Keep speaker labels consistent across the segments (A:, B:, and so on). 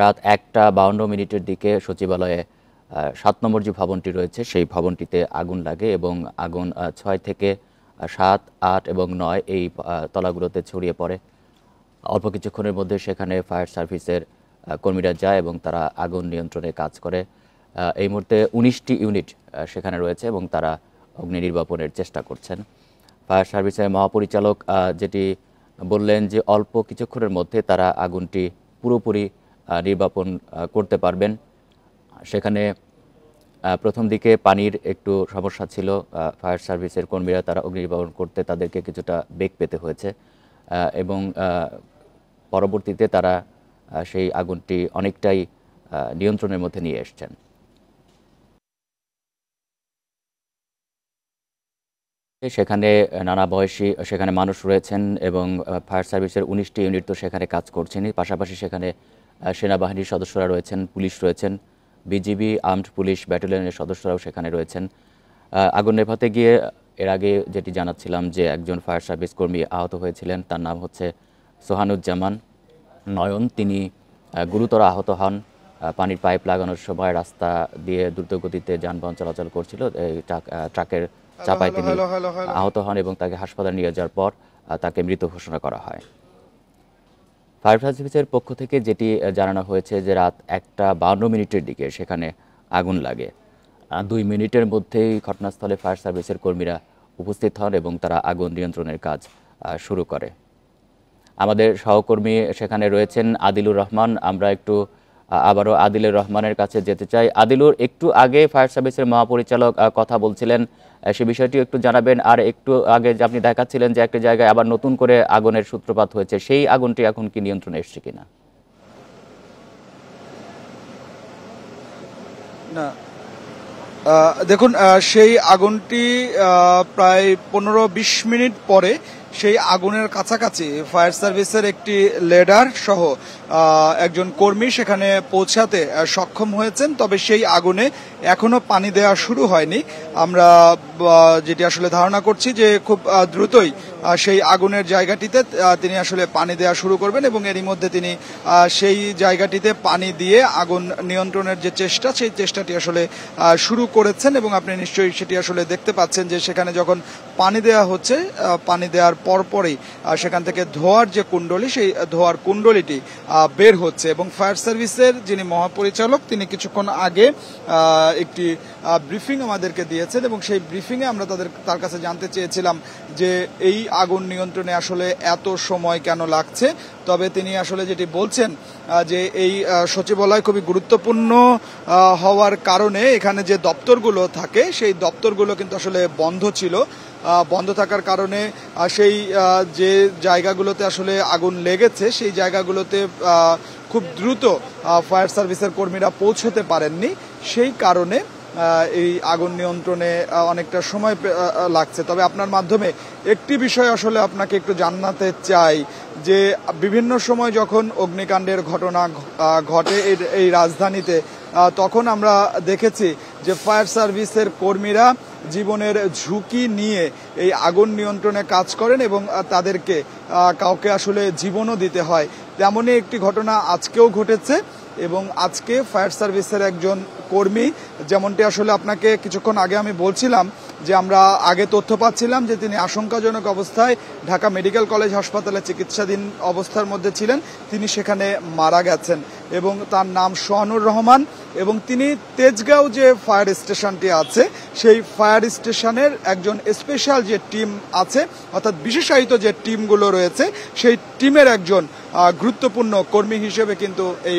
A: রাত 1:52 দিকে সচিবালয়ে 7 নম্বর যে ভবনটি রয়েছে সেই ভবনটিতে আগুন লাগে এবং আগুন 6 থেকে 7, 8 এবং 9 এই তলাগুলোতে ছড়িয়ে পড়ে। অল্প কিছুক্ষণের মধ্যে সেখানে ফায়ার সার্ভিসের কর্মীরা যায় এবং তারা আগুন নিয়ন্ত্রণে কাজ করে। এই মুহূর্তে 19টি ইউনিট সেখানে রয়েছে এবং তারা অগ্নি নির্বাপনের চেষ্টা করছেন। ফায়ার সার্ভিসের মহাপরিচালক যেটি বললেন যে অল্প কিছুক্ষণের মধ্যে তারা আগুনটি পুরোপুরি নির্বাপন করতে পারবেন। সেখানে প্রথম দিকে পানির একটু সমস্যা ছিল। ফায়ার সার্ভিসের কর্মীরা তারা অগ্নি নির্বাপন করতে তাদেরকে কিছুটা বেগ পেতে হয়েছে এবং পরবর্তীতে তারা সেই আগুনটি অনেকটাই নিয়ন্ত্রণের মধ্যে নিয়ে এসছেন। সেখানে নানা বয়সী সেখানে মানুষ রয়েছেন এবং ফায়ার সার্ভিসের 19টি ইউনিট তো সেখানে কাজ করছেন। পাশাপাশি সেখানে সেনাবাহিনীর সদস্যরা রয়েছেন, পুলিশ রয়েছেন, বিজিবি, আর্মড পুলিশ ব্যাটালিয়নের সদস্যরাও সেখানে রয়েছেন। আগুন নেভাতে গিয়ে এর আগে যেটি জানাচ্ছিলাম যে একজন ফায়ার সার্ভিস কর্মী আহত হয়েছিলেন, তার নাম হচ্ছে সোহানুজ্জামান নয়ন। তিনি গুরুতর আহত হন। পানির পাইপ লাগানোর সময় রাস্তা দিয়ে দ্রুতগতিতে যানবাহন চলাচল করছিল, ট্রাকের চাপায় তিনি আহত হন এবং তাকে হাসপাতালে নিয়ে যাওয়ার পর তাকে মৃত ঘোষণা করা হয়। ফায়ার সার্ভিসের পক্ষ থেকে যেটি জানানো হয়েছে যে রাত 1:52 দিকে সেখানে আগুন লাগে। 2 মিনিটের মধ্যেই ঘটনাস্থলে ফায়ার সার্ভিসের কর্মীরা উপস্থিত হন এবং তারা আগুন নিয়ন্ত্রণের কাজ শুরু করে। আমাদের সহকর্মী সেখানে রয়েছেন আদিলুর রহমান। আমরা একটু আবারও আদিলুর রহমানের কাছে যেতে চাই। আদিলুর, একটু আগে ফায়ার সার্ভিসের মহাপরিচালক কথা বলছিলেন, সে বিষয়টিও একটু জানাবেন। আর একটু আগে যে আপনি দেখাচ্ছিলেন যে একটা জায়গায় আবার নতুন করে আগুনের সূত্রপাত হয়েছে, সেই আগুনটি এখন কি নিয়ন্ত্রণে এসছে কিনা?
B: না, দেখুন, সেই আগুনটি প্রায় 15-20 মিনিট পরে সেই আগুনের কাছাকাছি ফায়ার সার্ভিসের একটি লেডার সহ একজন কর্মী সেখানে পৌঁছাতে সক্ষম হয়েছেন। তবে সেই আগুনে এখনো পানি দেওয়া শুরু হয়নি। আমরা যেটি আসলে ধারণা করছি যে খুব দ্রুতই সেই আগুনের জায়গাটিতে তিনি আসলে পানি দেওয়া শুরু করবেন এবং এরই মধ্যে তিনি সেই জায়গাটিতে পানি দিয়ে আগুন নিয়ন্ত্রণের যে চেষ্টা, সেই চেষ্টাটি আসলে শুরু করেছেন এবং আপনি নিশ্চয়ই সেটি আসলে দেখতে পাচ্ছেন যে সেখানে যখন পানি দেওয়া হচ্ছে, পানি দেওয়ার পরপরই সেখান থেকে ধোঁয়ার যে কুণ্ডলী, সেই ধোঁয়ার কুণ্ডলীটি বের হচ্ছে এবং ফায়ার সার্ভিসের যিনি মহাপরিচালক তিনি কিছুক্ষণ আগে একটি ব্রিফিং আমাদেরকে দিয়েছেন এবং সেই ব্রিফিংয়ে আমরা তার কাছে জানতে চেয়েছিলাম যে এই আগুন নিয়ন্ত্রণে আসলে এত সময় কেন লাগছে। তবে তিনি আসলে যেটি বলছেন যে এই সচিবালয় খুবই গুরুত্বপূর্ণ হওয়ার কারণে এখানে যে দপ্তরগুলো থাকে সেই দপ্তরগুলো কিন্তু আসলে বন্ধ ছিল। বন্ধ থাকার কারণে সেই যে জায়গাগুলোতে আসলে আগুন লেগেছে সেই জায়গাগুলোতে খুব দ্রুত ফায়ার সার্ভিসের কর্মীরা পৌঁছতে পারেননি। সেই কারণে এই আগুন নিয়ন্ত্রণে অনেকটা সময় লাগছে। তবে আপনার মাধ্যমে একটি বিষয় আসলে আপনাকে একটু জানাতে চাই যে বিভিন্ন সময় যখন অগ্নিকাণ্ডের ঘটনা ঘটে এই রাজধানীতে, তখন আমরা দেখেছি যে ফায়ার সার্ভিসের কর্মীরা জীবনের ঝুঁকি নিয়ে এই আগুন নিয়ন্ত্রণে কাজ করেন এবং তাদেরকে কাউকে আসলে জীবনও দিতে হয়। তেমনই একটি ঘটনা আজকেও ঘটেছে এবং আজকে ফায়ার সার্ভিসের একজন কর্মী, যেমনটি আসলে আপনাকে কিছুক্ষণ আগে আমি বলছিলাম যে আমরা আগে তথ্য পাচ্ছিলাম যে তিনি আশঙ্কাজনক অবস্থায় ঢাকা মেডিকেল কলেজ হাসপাতালে চিকিৎসাধীন অবস্থার মধ্যে ছিলেন, তিনি সেখানে মারা গেছেন এবং তার নাম সোহানুর রহমান এবং তিনি তেজগাঁও যে ফায়ার স্টেশনটি আছে সেই ফায়ার স্টেশনের একজন স্পেশাল যে টিম আছে, অর্থাৎ বিশেষায়িত যে টিমগুলো রয়েছে সেই টিমের একজন গুরুত্বপূর্ণ কর্মী হিসেবে কিন্তু এই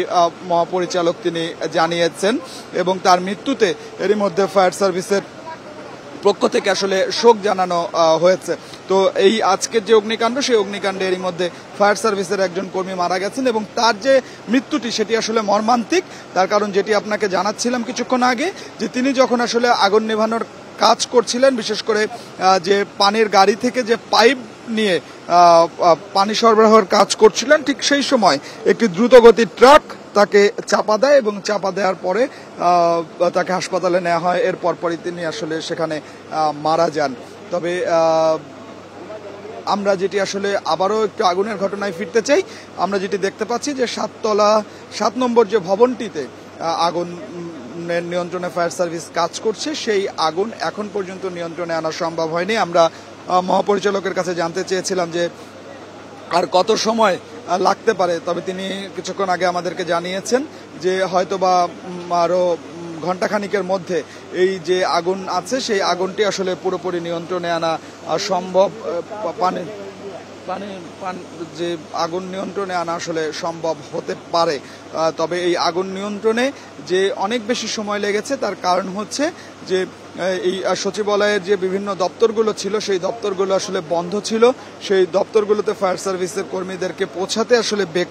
B: মহাপরিচালক তিনি জানিয়েছেন এবং তার মৃত্যুতে এরই মধ্যে ফায়ার সার্ভিসের পক্ষ থেকে আসলে শোক জানানো হয়েছে। তো এই আজকের যে অগ্নিকাণ্ড, সেই অগ্নিকাণ্ডে এরই মধ্যে ফায়ার সার্ভিসের একজন কর্মী মারা গেছেন এবং তার যে মৃত্যুটি সেটি আসলে মর্মান্তিক। তার কারণ যেটি আপনাকে জানাচ্ছিলাম কিছুক্ষণ আগে যে তিনি যখন আসলে আগুন নেভানোর কাজ করছিলেন, বিশেষ করে যে পানির গাড়ি থেকে যে পাইপ নিয়ে পানি সরবরাহের কাজ করছিলেন, ঠিক সেই সময় একটি দ্রুতগতির ট্রাক তাকে চাপা দেয় এবং চাপা দেওয়ার পরে তাকে হাসপাতালে নেওয়া হয়। এর পরপরই তিনি আসলে সেখানে মারা যান। তবে আমরা যেটি আসলে আবারও একটু আগুনের ঘটনায় ফিরতে চাই, আমরা যেটি দেখতে পাচ্ছি যে 7 নম্বর যে ভবনটিতে আগুন নিয়ন্ত্রণে ফায়ার সার্ভিস কাজ করছে, সেই আগুন এখন পর্যন্ত নিয়ন্ত্রণে আনা সম্ভব হয়নি। আমরা মহাপরিচালকের কাছে জানতে চেয়েছিলাম যে আর কত সময় লাগতে পারে, তবে তিনি কিছুক্ষণ আগে আমাদেরকে জানিয়েছেন যে হয়তোবা আরো ঘণ্টাখানিকের মধ্যে এই যে আগুন আছে সেই আগুনটি আসলে পুরোপুরি নিয়ন্ত্রণে আনা সম্ভব। যে আগুন নিয়ন্ত্রণে আনা আসলে সম্ভব হতে পারে, তবে এই আগুন নিয়ন্ত্রণে যে অনেক বেশি সময় লেগেছে তার কারণ হচ্ছে যে এই সচিবালয়ের যে বিভিন্ন দপ্তরগুলো ছিল সেই দপ্তরগুলো আসলে বন্ধ ছিল। সেই দপ্তরগুলোতে ফায়ার সার্ভিসের কর্মীদেরকে পৌঁছাতে আসলে বেগ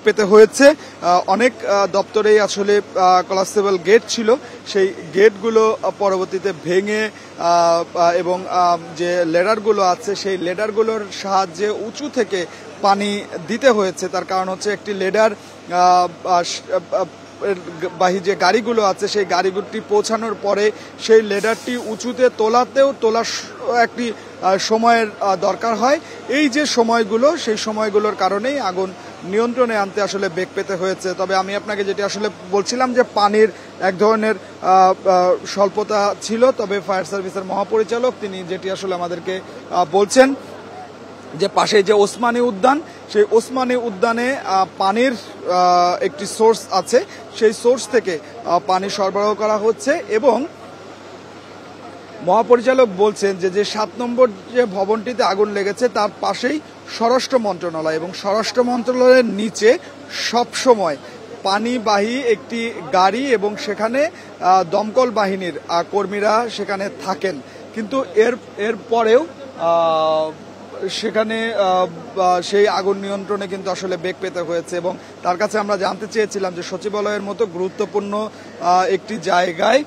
B: পেতে হয়েছে। অনেক দপ্তরেই আসলে কলাপসেবল গেট ছিল, সেই গেটগুলো পরবর্তীতে ভেঙে এবং যে লেডারগুলো আছে সেই লেডারগুলোর সাহায্যে উঁচু থেকে পানি দিতে হয়েছে। তার কারণ হচ্ছে একটি লেডার বাহী যে গাড়িগুলো আছে সেই গাড়িগুলি পৌঁছানোর পরে সেই লেডারটি উঁচুতে তোলার একটি সময়ের দরকার হয়। এই যে সময়গুলো, সেই সময়গুলোর কারণেই আগুন নিয়ন্ত্রণে আনতে আসলে বেগ পেতে হয়েছে। তবে আমি আপনাকে যেটি আসলে বলছিলাম যে পানির এক ধরনের স্বল্পতা ছিল, তবে ফায়ার সার্ভিসের মহাপরিচালক তিনি যেটি আসলে আমাদেরকে বলছেন যে পাশে যে ওসমানী উদ্যান, সেই ওসমানী উদ্যানে পানির একটি সোর্স আছে, সেই সোর্স থেকে পানি সরবরাহ করা হচ্ছে। এবং মহাপরিচালক বলছেন যে 7 নম্বর যে ভবনটিতে আগুন লেগেছে তার পাশেই স্বরাষ্ট্র মন্ত্রণালয়, এবং স্বরাষ্ট্র মন্ত্রণালয়ের নিচে সবসময় পানিবাহী একটি গাড়ি এবং সেখানে দমকল বাহিনীর কর্মীরা সেখানে থাকেন। কিন্তু এর পরেও সেখানে সেই আগুন নিয়ন্ত্রণে কিন্তু আসলে বেগ পেতে হয়েছে। এবং তার কাছে আমরা জানতে চেয়েছিলাম যে সচিবালয়ের মতো গুরুত্বপূর্ণ একটি জায়গায়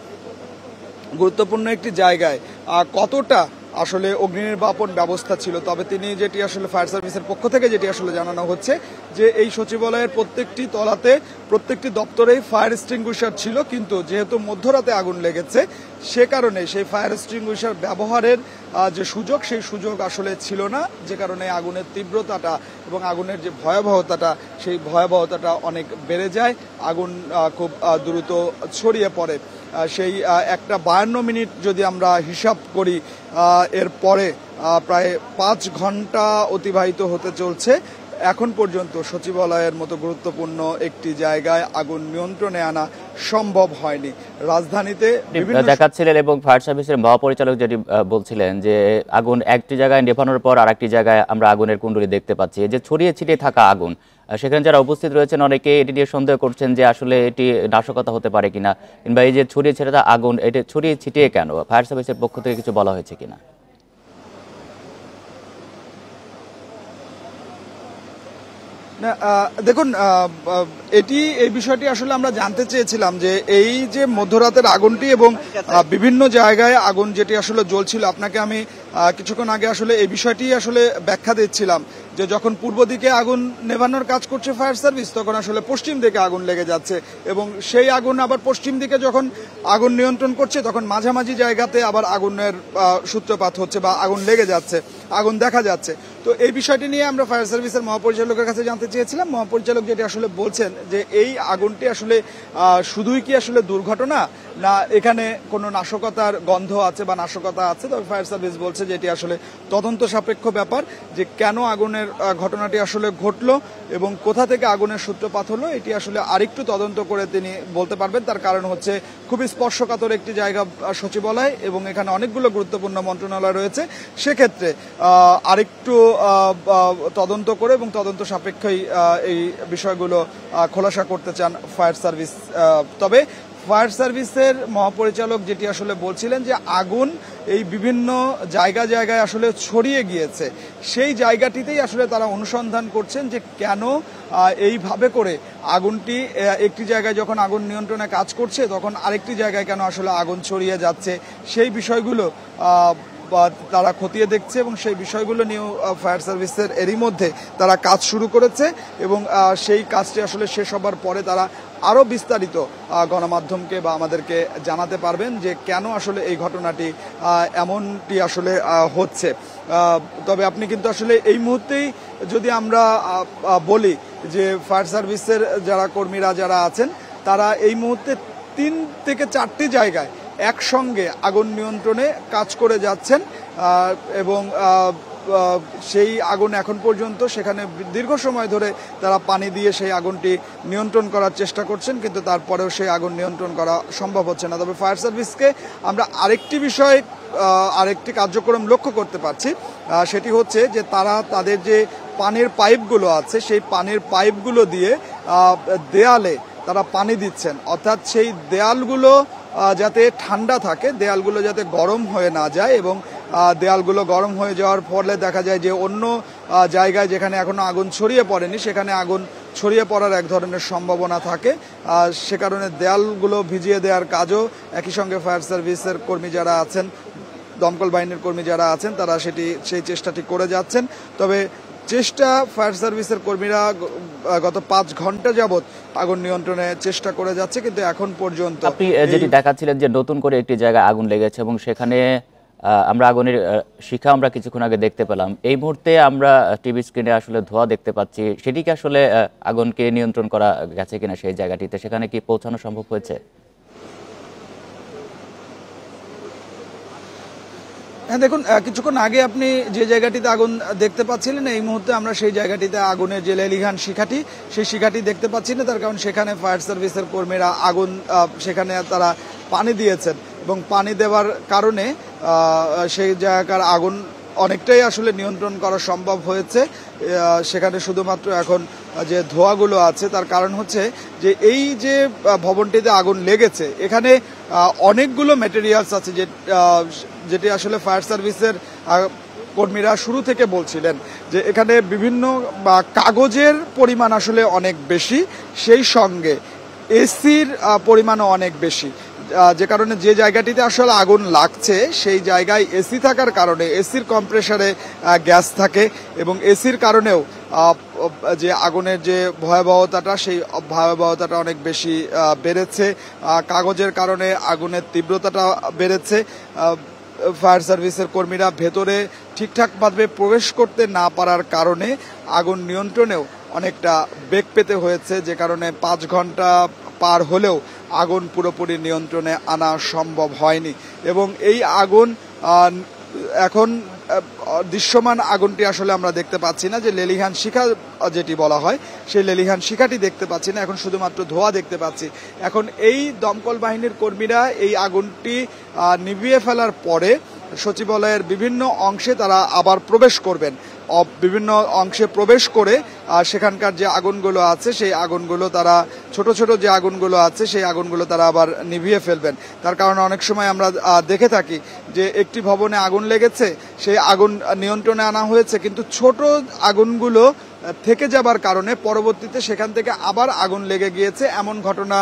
B: কতটা আসলে অগ্নি নির্বাপন ব্যবস্থা ছিল। তবে তিনি যেটি আসলে ফায়ার সার্ভিসের পক্ষ থেকে যেটি আসলে জানানো হচ্ছে যে এই সচিবালয়ের প্রত্যেকটি তলাতে প্রত্যেকটি দপ্তরেই ফায়ার এক্সটিংগুইশার ছিল, কিন্তু যেহেতু মধ্যরাতে আগুন লেগেছে সে কারণে সেই ফায়ার এক্সটিংগুইশার ব্যবহারের যে সুযোগ সেই সুযোগ আসলে ছিল না, যে কারণে আগুনের তীব্রতাটা এবং আগুনের যে ভয়াবহতাটা সেই ভয়াবহতাটা অনেক বেড়ে যায়। আগুন খুব দ্রুত ছড়িয়ে পড়ে। সেই 1:52 মিনিট যদি আমরা হিসাব করি, এরপরে প্রায় 5 ঘন্টা অতিবাহিত হতে চলছে। এখন পর্যন্ত সচিবালয়ের মতো গুরুত্বপূর্ণ একটি জায়গায় আগুন নিয়ন্ত্রণে আনা সম্ভব হয়নি। রাজধানীতে
A: দেখাচ্ছিলেন এবং ফায়ার সার্ভিসের মহাপরিচালক যেটি বলছিলেন যে আগুন একটি জায়গায় নেভানোর পর আরেকটি জায়গায় আমরা আগুনের কুণ্ডলী দেখতে পাচ্ছি। যে ছড়িয়ে ছিটিয়ে থাকা আগুন, সেখানে যারা উপস্থিত রয়েছেন অনেকে এটি নিয়ে সন্দেহ করছেন যে আসলে এটি নাশকতা হতে পারে কিনা, কিংবা এই যে ছড়িয়ে ছিটিয়ে থাকা আগুন এটি ছড়িয়ে ছিটিয়ে কেন, ফায়ার সার্ভিসের পক্ষ থেকে কিছু বলা হয়েছে কিনা?
B: দেখুন, এই বিষয়টি আসলে আমরা জানতে চেয়েছিলাম যে এই যে মধ্যরাতের আগুনটি এবং বিভিন্ন জায়গায় আগুন যেটি আসলে জ্বলছিল, আপনাকে আমি কিছুক্ষণ আগে আসলে এই বিষয়টি আসলে ব্যাখ্যা দিচ্ছিলাম যে যখন পূর্ব দিকে আগুন নেভানোর কাজ করছে ফায়ার সার্ভিস তখন আসলে পশ্চিম দিকে আগুন লেগে যাচ্ছে, এবং সেই আগুন আবার পশ্চিম দিকে যখন আগুন নিয়ন্ত্রণ করছে তখন মাঝামাঝি জায়গাতে আবার আগুনের সূত্রপাত হচ্ছে বা আগুন লেগে যাচ্ছে, আগুন দেখা যাচ্ছে। তো এই বিষয়টি নিয়ে আমরা ফায়ার সার্ভিসের মহাপরিচালকের কাছে জানতে চেয়েছিলাম। মহাপরিচালক যেটি আসলে বলছেন যে এই আগুনটি আসলে শুধুই কি আসলে দুর্ঘটনা, না এখানে কোনো নাশকতার গন্ধ আছে বা নাশকতা আছে। তবে ফায়ার সার্ভিস বলছে যে এটি আসলে তদন্ত সাপেক্ষ ব্যাপার, যে কেন আগুনের ঘটনাটি আসলে ঘটলো এবং কোথা থেকে আগুনের সূত্রপাত হলো এটি আসলে আরেকটু তদন্ত করে তিনি বলতে পারবেন। তার কারণ হচ্ছে খুবই স্পর্শকাতর একটি জায়গা সচিবালয় এবং এখানে অনেকগুলো গুরুত্বপূর্ণ মন্ত্রণালয় রয়েছে, সেক্ষেত্রে আরেকটু তদন্ত করে এবং তদন্ত সাপেক্ষই এই বিষয়গুলো খোলাসা করতে চান ফায়ার সার্ভিস। তবে ফায়ার সার্ভিসের মহাপরিচালক যেটি আসলে বলছিলেন যে আগুন এই বিভিন্ন জায়গায় আসলে ছড়িয়ে গিয়েছে, সেই জায়গাটিতেই আসলে তারা অনুসন্ধান করছেন যে কেন এইভাবে করে আগুনটি একটি জায়গায় যখন আগুন নিয়ন্ত্রণে কাজ করছে তখন আরেকটি জায়গায় কেন আসলে আগুন ছড়িয়ে যাচ্ছে, সেই বিষয়গুলো তারা খতিয়ে দেখছে এবং সেই বিষয়গুলো নিয়েও ফায়ার সার্ভিসের এরই মধ্যে তারা কাজ শুরু করেছে এবং সেই কাজটি আসলে শেষ হবার পরে তারা আরও বিস্তারিত গণমাধ্যমকে বা আমাদেরকে জানাতে পারবেন যে কেন আসলে এই ঘটনাটি এমনটি আসলে হচ্ছে। তবে আপনি কিন্তু আসলে এই মুহূর্তেই যদি আমরা বলি যে ফায়ার সার্ভিসের যারা কর্মীরা যারা আছেন তারা এই মুহূর্তে 3 থেকে 4টি জায়গায় একসঙ্গে আগুন নিয়ন্ত্রণে কাজ করে যাচ্ছেন এবং সেই আগুন এখন পর্যন্ত সেখানে দীর্ঘ সময় ধরে তারা পানি দিয়ে সেই আগুনটি নিয়ন্ত্রণ করার চেষ্টা করছেন, কিন্তু তারপরেও সেই আগুন নিয়ন্ত্রণ করা সম্ভব হচ্ছে না। তবে ফায়ার সার্ভিসকে আমরা আরেকটি বিষয় আরেকটি কার্যক্রম লক্ষ্য করতে পারছি, সেটি হচ্ছে যে তারা তাদের যে পানির পাইপগুলো আছে সেই পানির পাইপগুলো দিয়ে দেয়ালে তারা পানি দিচ্ছেন, অর্থাৎ সেই দেয়ালগুলো যাতে ঠান্ডা থাকে, দেয়ালগুলো যাতে গরম হয়ে না যায় এবং দেয়ালগুলো গরম হয়ে যাওয়ার ফলে দেখা যায় যে অন্য জায়গায় যেখানে এখনো আগুন ছড়িয়ে পড়েনি সেখানে আগুন ছড়িয়ে পড়ার এক ধরনের সম্ভাবনা থাকে। সে কারণে দেয়ালগুলো ভিজিয়ে দেওয়ার কাজও একই সঙ্গে ফায়ার সার্ভিসের কর্মী যারা আছেন, দমকল বাহিনীর কর্মী যারা আছেন তারা সেই চেষ্টাটি করে যাচ্ছেন। তবে ফায়ার সার্ভিসের কর্মীরা গত 5 ঘন্টা যাবত আগুন নিয়ন্ত্রণে চেষ্টা করে যাচ্ছে, কিন্তু এখন পর্যন্ত
A: আপনি যেটি দেখাচ্ছিলেন যে নতুন করে একটি জায়গায় আগুন লেগেছে এবং সেখানে আমরা আগুনের শিখা আমরা কিছুক্ষণ আগে দেখতে পেলাম। এই মুহূর্তে আমরা টিভি স্ক্রিনে আসলে ধোঁয়া দেখতে পাচ্ছি, সেটিকে আসলে আগুনকে নিয়ন্ত্রণ করা গেছে কিনা সেই জায়গাটিতে, সেখানে কি পৌঁছানো সম্ভব হয়েছে?
B: হ্যাঁ, দেখুন কিছুক্ষণ আগে আপনি যে জায়গাটিতে আগুন দেখতে পাচ্ছিলেন এই মুহূর্তে আমরা সেই জায়গাটিতে আগুনের যে লেলিঘান শিখাটি সেই শিখাটি দেখতে পাচ্ছি না, তার কারণ সেখানে ফায়ার সার্ভিসের কর্মীরা আগুন সেখানে তারা পানি দিয়েছেন এবং পানি দেওয়ার কারণে সেই জায়গার আগুন অনেকটাই আসলে নিয়ন্ত্রণ করা সম্ভব হয়েছে। সেখানে শুধুমাত্র এখন যে ধোঁয়াগুলো আছে তার কারণ হচ্ছে যে এই যে ভবনটিতে আগুন লেগেছে এখানে অনেকগুলো ম্যাটেরিয়ালস আছে যেটি আসলে ফায়ার সার্ভিসের কর্মীরা শুরু থেকে বলছিলেন যে এখানে বিভিন্ন কাগজের পরিমাণ আসলে অনেক বেশি, সেই সঙ্গে এসির পরিমাণও অনেক বেশি, যে কারণে যে জায়গাটিতে আসলে আগুন লাগছে সেই জায়গায় এসি থাকার কারণে এসির কম্প্রেসারে গ্যাস থাকে এবং এসির কারণেও যে আগুনের যে ভয়াবহতাটা সেই ভয়াবহতাটা অনেক বেশি বেড়েছে। কাগজের কারণে আগুনের তীব্রতাটা বেড়েছে। ফায়ার সার্ভিসের কর্মীরা ভেতরে ঠিকঠাকভাবে প্রবেশ করতে না পারার কারণে আগুন নিয়ন্ত্রণেও অনেকটা বেগ পেতে হয়েছে, যে কারণে 5 ঘন্টা পার হলেও আগুন পুরোপুরি নিয়ন্ত্রণে আনা সম্ভব হয়নি এবং এই আগুন এখন দৃশ্যমান আগুনটি আসলে আমরা দেখতে পাচ্ছি না, যে লেলিহান শিখা যেটি বলা হয় সেই লেলিহান শিখাটি দেখতে পাচ্ছি না, এখন শুধুমাত্র ধোঁয়া দেখতে পাচ্ছি। এখন এই দমকল বাহিনীর কর্মীরা এই আগুনটি নিভিয়ে ফেলার পরে সচিবালয়ের বিভিন্ন অংশে তারা আবার প্রবেশ করবেন, বিভিন্ন অংশে প্রবেশ করে সেখানকার যে আগুনগুলো আছে সেই আগুনগুলো তারা ছোট ছোট যে আগুনগুলো আছে সেই আগুনগুলো তারা আবার নিভিয়ে ফেলবেন। তার কারণে অনেক সময় আমরা দেখে থাকি যে একটি ভবনে আগুন লেগেছে, সেই আগুন নিয়ন্ত্রণে আনা হয়েছে, কিন্তু ছোট আগুনগুলো থেকে যাবার কারণে পরবর্তীতে সেখান থেকে আবার আগুন লেগে গিয়েছে, এমন ঘটনা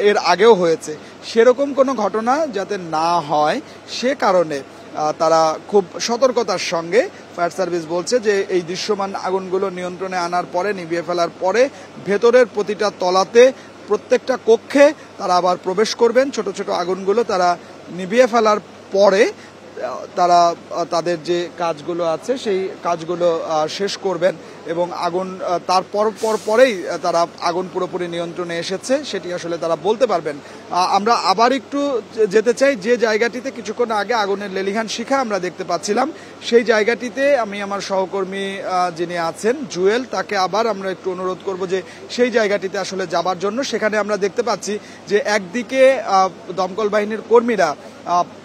B: এর আগেও হয়েছে। সেরকম কোনো ঘটনা যাতে না হয় সে কারণে তারা খুব সতর্কতার সঙ্গে ফায়ার সার্ভিস বলছে যে এই দৃশ্যমান আগুনগুলো নিয়ন্ত্রণে আনার পরে নিভিয়ে ফেলার পরে ভেতরের প্রতিটা তলাতে প্রত্যেকটা কক্ষে তারা আবার প্রবেশ করবেন। ছোট ছোট আগুনগুলো তারা নিভিয়ে ফেলার পরে তারা তাদের যে কাজগুলো আছে সেই কাজগুলো শেষ করবেন এবং আগুন পরেই তারা আগুন পুরোপুরি নিয়ন্ত্রণে এসেছে সেটি আসলে তারা বলতে পারবেন। আমরা আবার একটু যেতে চাই যে জায়গাটিতে কিছুক্ষণ আগে আগুনের লেলিহান শিখা আমরা দেখতে পাচ্ছিলাম, সেই জায়গাটিতে আমি আমার সহকর্মী যিনি আছেন জুয়েল, তাকে আবার আমরা একটু অনুরোধ করব যে সেই জায়গাটিতে আসলে যাবার জন্য। সেখানে আমরা দেখতে পাচ্ছি যে একদিকে দমকল বাহিনীর কর্মীরা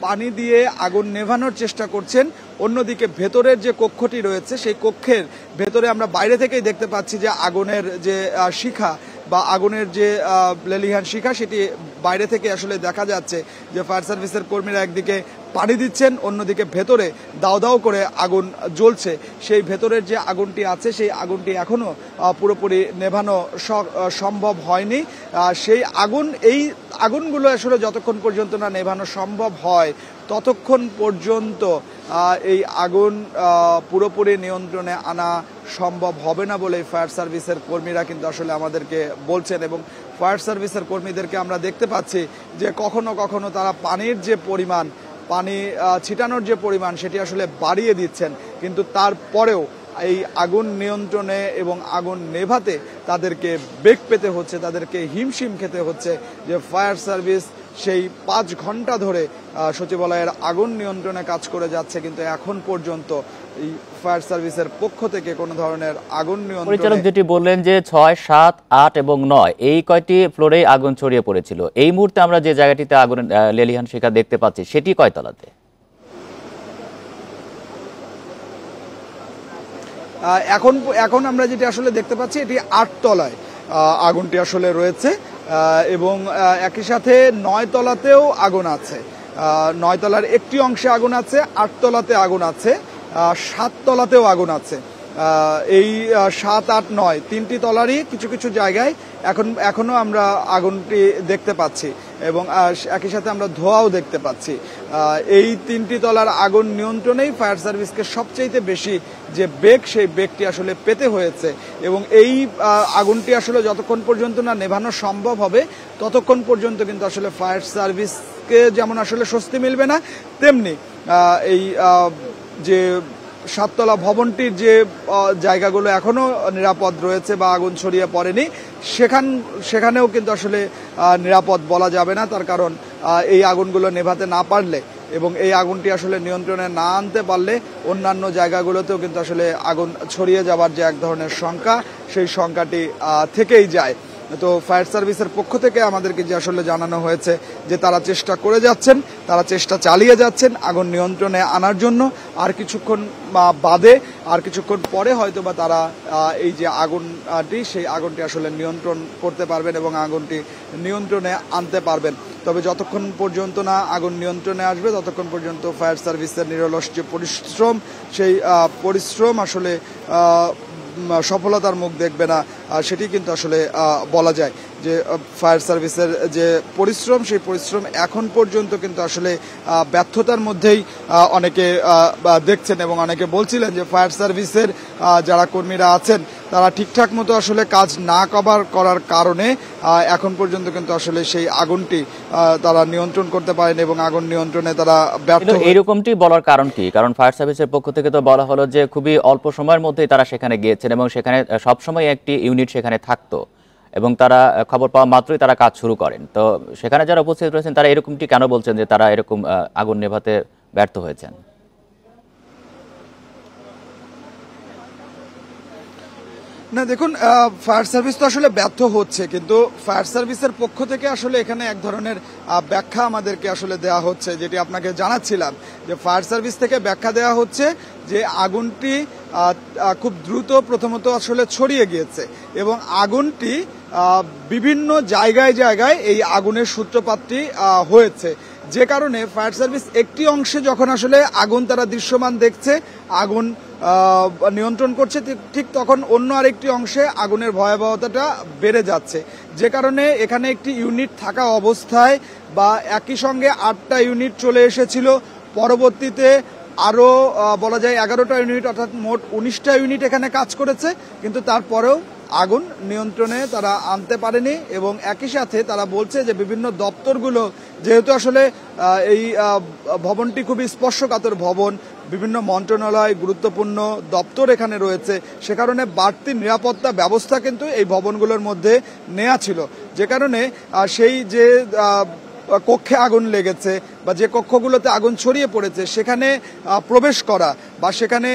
B: পানি দিয়ে আগুন নেভানোর চেষ্টা করছেন, অন্যদিকে ভেতরের যে কক্ষটি রয়েছে সেই কক্ষের ভেতরে আমরা বাইরে থেকেই দেখতে পাচ্ছি যে আগুনের যে শিখা বা আগুনের যে লেলিহান শিখা সেটি বাইরে থেকে আসলে দেখা যাচ্ছে যে ফায়ার সার্ভিসের কর্মীরা একদিকে পানি দিচ্ছেন, অন্যদিকে ভেতরে দাও দাও করে আগুন জ্বলছে। সেই ভেতরের যে আগুনটি আছে সেই আগুনটি এখনো পুরোপুরি নেভানো সম্ভব হয়নি। সেই এই আগুনগুলো আসলে যতক্ষণ পর্যন্ত না নেভানো সম্ভব হয় ততক্ষণ পর্যন্ত এই আগুন পুরোপুরি নিয়ন্ত্রণে আনা সম্ভব হবে না বলে ফায়ার সার্ভিসের কর্মীরা কিন্তু আসলে আমাদেরকে বলছেন। এবং ফায়ার সার্ভিসের কর্মীদেরকে আমরা দেখতে পাচ্ছি যে কখনো কখনো তারা পানির যে পরিমাণ, পানি ছিটানোর যে পরিমাণ সেটি আসলে বাড়িয়ে দিচ্ছেন, কিন্তু তারপরেও এই আগুন নিয়ন্ত্রণে এবং আগুন নেভাতে তাদেরকে বেগ পেতে হচ্ছে, তাদেরকে হিমশিম খেতে হচ্ছে। যে ফায়ার সার্ভিস সেই 5 ঘন্টা ধরে সচিবালয়ের আগুন নিয়ন্ত্রণে কাজ করে যাচ্ছে, কিন্তু এখন পর্যন্ত এই ফায়ার সার্ভিসের পক্ষ থেকে কোনো ধরনের আগুন নিয়ন্ত্রণ।
A: পরিচালক যেটি বললেন যে 6, 7, 8 এবং 9 এই কয়টি ফ্লোরেই আগুন ছড়িয়ে পড়েছিল, এই মুহূর্তে আমরা যে জায়গাটিতে আগুন লেলিহান শিখা দেখতে পাচ্ছি সেটি কয় তলাতে?
B: এখন আমরা যেটি আসলে দেখতে পাচ্ছি এটি 8 তলায় আগুনটি আসলে রয়েছে, এবং একই সাথে 9 তলাতেও আগুন আছে। 9 তলার একটি অংশে আগুন আছে, 8 তলাতে আগুন আছে, 7 তলাতেও আগুন আছে। এই 7, 8, 9 তিনটি তলারই কিছু কিছু জায়গায় এখনো আমরা আগুনটি দেখতে পাচ্ছি, এবং একই সাথে আমরা ধোঁয়াও দেখতে পাচ্ছি। এই 3টি তলার আগুন নিয়ন্ত্রণেই ফায়ার সার্ভিসকে সবচেয়ে বেশি যে বেগ, সেই বেগটি আসলে পেতে হয়েছে। এবং এই আগুনটি আসলে যতক্ষণ পর্যন্ত না নেভানো সম্ভব হবে ততক্ষণ পর্যন্ত কিন্তু আসলে ফায়ার সার্ভিসকে যেমন আসলে স্বস্তি মিলবে না, তেমনি এই যে 7 তলা ভবনটির যে জায়গাগুলো এখনো নিরাপদ রয়েছে বা আগুন ছড়িয়ে পড়েনি, সেখানেও কিন্তু আসলে নিরাপদ বলা যাবে না। তার কারণ এই আগুনগুলো নেভাতে না পারলে এবং এই আগুনটি আসলে নিয়ন্ত্রণে না আনতে পারলে অন্যান্য জায়গাগুলোতেও কিন্তু আসলে আগুন ছড়িয়ে যাবার যে এক ধরনের শঙ্কা, সেই শঙ্কাটি থেকেই যায়। তো ফায়ার সার্ভিসের পক্ষ থেকে আমাদেরকে যে আসলে জানানো হয়েছে যে তারা চেষ্টা করে যাচ্ছেন, তারা চেষ্টা চালিয়ে যাচ্ছেন আগুন নিয়ন্ত্রণে আনার জন্য। আর কিছুক্ষণ বাদে, আর কিছুক্ষণ পরে হয়তো বা তারা এই যে আগুনটি, সেই আগুনটি আসলে নিয়ন্ত্রণ করতে পারবেন এবং আগুনটি নিয়ন্ত্রণে আনতে পারবেন। তবে যতক্ষণ পর্যন্ত না আগুন নিয়ন্ত্রণে আসবে ততক্ষণ পর্যন্ত ফায়ার সার্ভিসের নিরলস যে পরিশ্রম, সেই পরিশ্রম আসলে সফলতার মুখ দেখবে না, সেটি কিন্তু আসলে বলা যায়। যে ফায়ার সার্ভিসের যে পরিশ্রম, সেই পরিশ্রম এখন পর্যন্ত কিন্তু আসলে ব্যর্থতার মধ্যেই অনেকে দেখছেন, এবং অনেকে বলছিলেন যে ফায়ার সার্ভিসের যারা কর্মীরা আছেন তারা ঠিকঠাক মতো আসলে কাজ না করার কারণে এখন পর্যন্ত কিন্তু আসলে সেই আগুনটি তারা নিয়ন্ত্রণ করতে পারেন এবং আগুন নিয়ন্ত্রণে তারা ব্যর্থ।
A: এরকমটি বলার কারণ কি? কারণ ফায়ার সার্ভিসের পক্ষ থেকে তো বলা হলো যে খুবই অল্প সময়ের মধ্যেই তারা সেখানে গিয়েছেন এবং সেখানে সবসময় একটি ইউনিট সেখানে থাকতো এবং তারা খবর পাওয়া মাত্রই তারা কাজ শুরু করেন। তো সেখানে যারা উপস্থিত রয়েছেন তারা এরকমটি কেন বলছেন যে তারা এরকম আগুন নেভাতে ব্যর্থ হয়েছেন?
B: না দেখুন, ফায়ার সার্ভিস তো আসলে ব্যর্থ হচ্ছে, কিন্তু ফায়ার সার্ভিসের পক্ষ থেকে আসলে এখানে এক ধরনের ব্যাখ্যা আমাদেরকে আসলে দেওয়া হচ্ছে, যেটি আপনাকে জানাচ্ছিলাম যে ফায়ার সার্ভিস থেকে ব্যাখ্যা দেওয়া হচ্ছে যে আগুনটি খুব দ্রুত প্রথমত আসলে ছড়িয়ে গিয়েছে এবং আগুনটি বিভিন্ন জায়গায় জায়গায় এই আগুনের সূত্রপাতটি হয়েছে, যে কারণে ফায়ার সার্ভিস একটি অংশে যখন আসলে আগুন তারা দৃশ্যমান দেখছে, আগুন নিয়ন্ত্রণ করছে, ঠিক তখন অন্য আরেকটি অংশে আগুনের ভয়াবহতাটা বেড়ে যাচ্ছে, যে কারণে এখানে একটি ইউনিট থাকা অবস্থায় বা একই সঙ্গে 8টা ইউনিট চলে এসেছিল, পরবর্তীতে আরও বলা যায় 11টা ইউনিট, অর্থাৎ মোট 19টা ইউনিট এখানে কাজ করেছে, কিন্তু তারপরেও আগুন নিয়ন্ত্রণে তারা আনতে পারেনি। এবং একই সাথে তারা বলছে যে বিভিন্ন দপ্তরগুলো, যেহেতু আসলে এই ভবনটি খুবই স্পর্শকাতর ভবন, বিভিন্ন মন্ত্রণালয়, গুরুত্বপূর্ণ দপ্তর এখানে রয়েছে, সে কারণে বাড়তি নিরাপত্তা ব্যবস্থা কিন্তু এই ভবনগুলোর মধ্যে নেওয়া ছিল, যে কারণে সেই যে কক্ষে আগুন লেগেছে বা যে কক্ষগুলোতে আগুন ছড়িয়ে পড়েছে সেখানে প্রবেশ করা বা সেখানে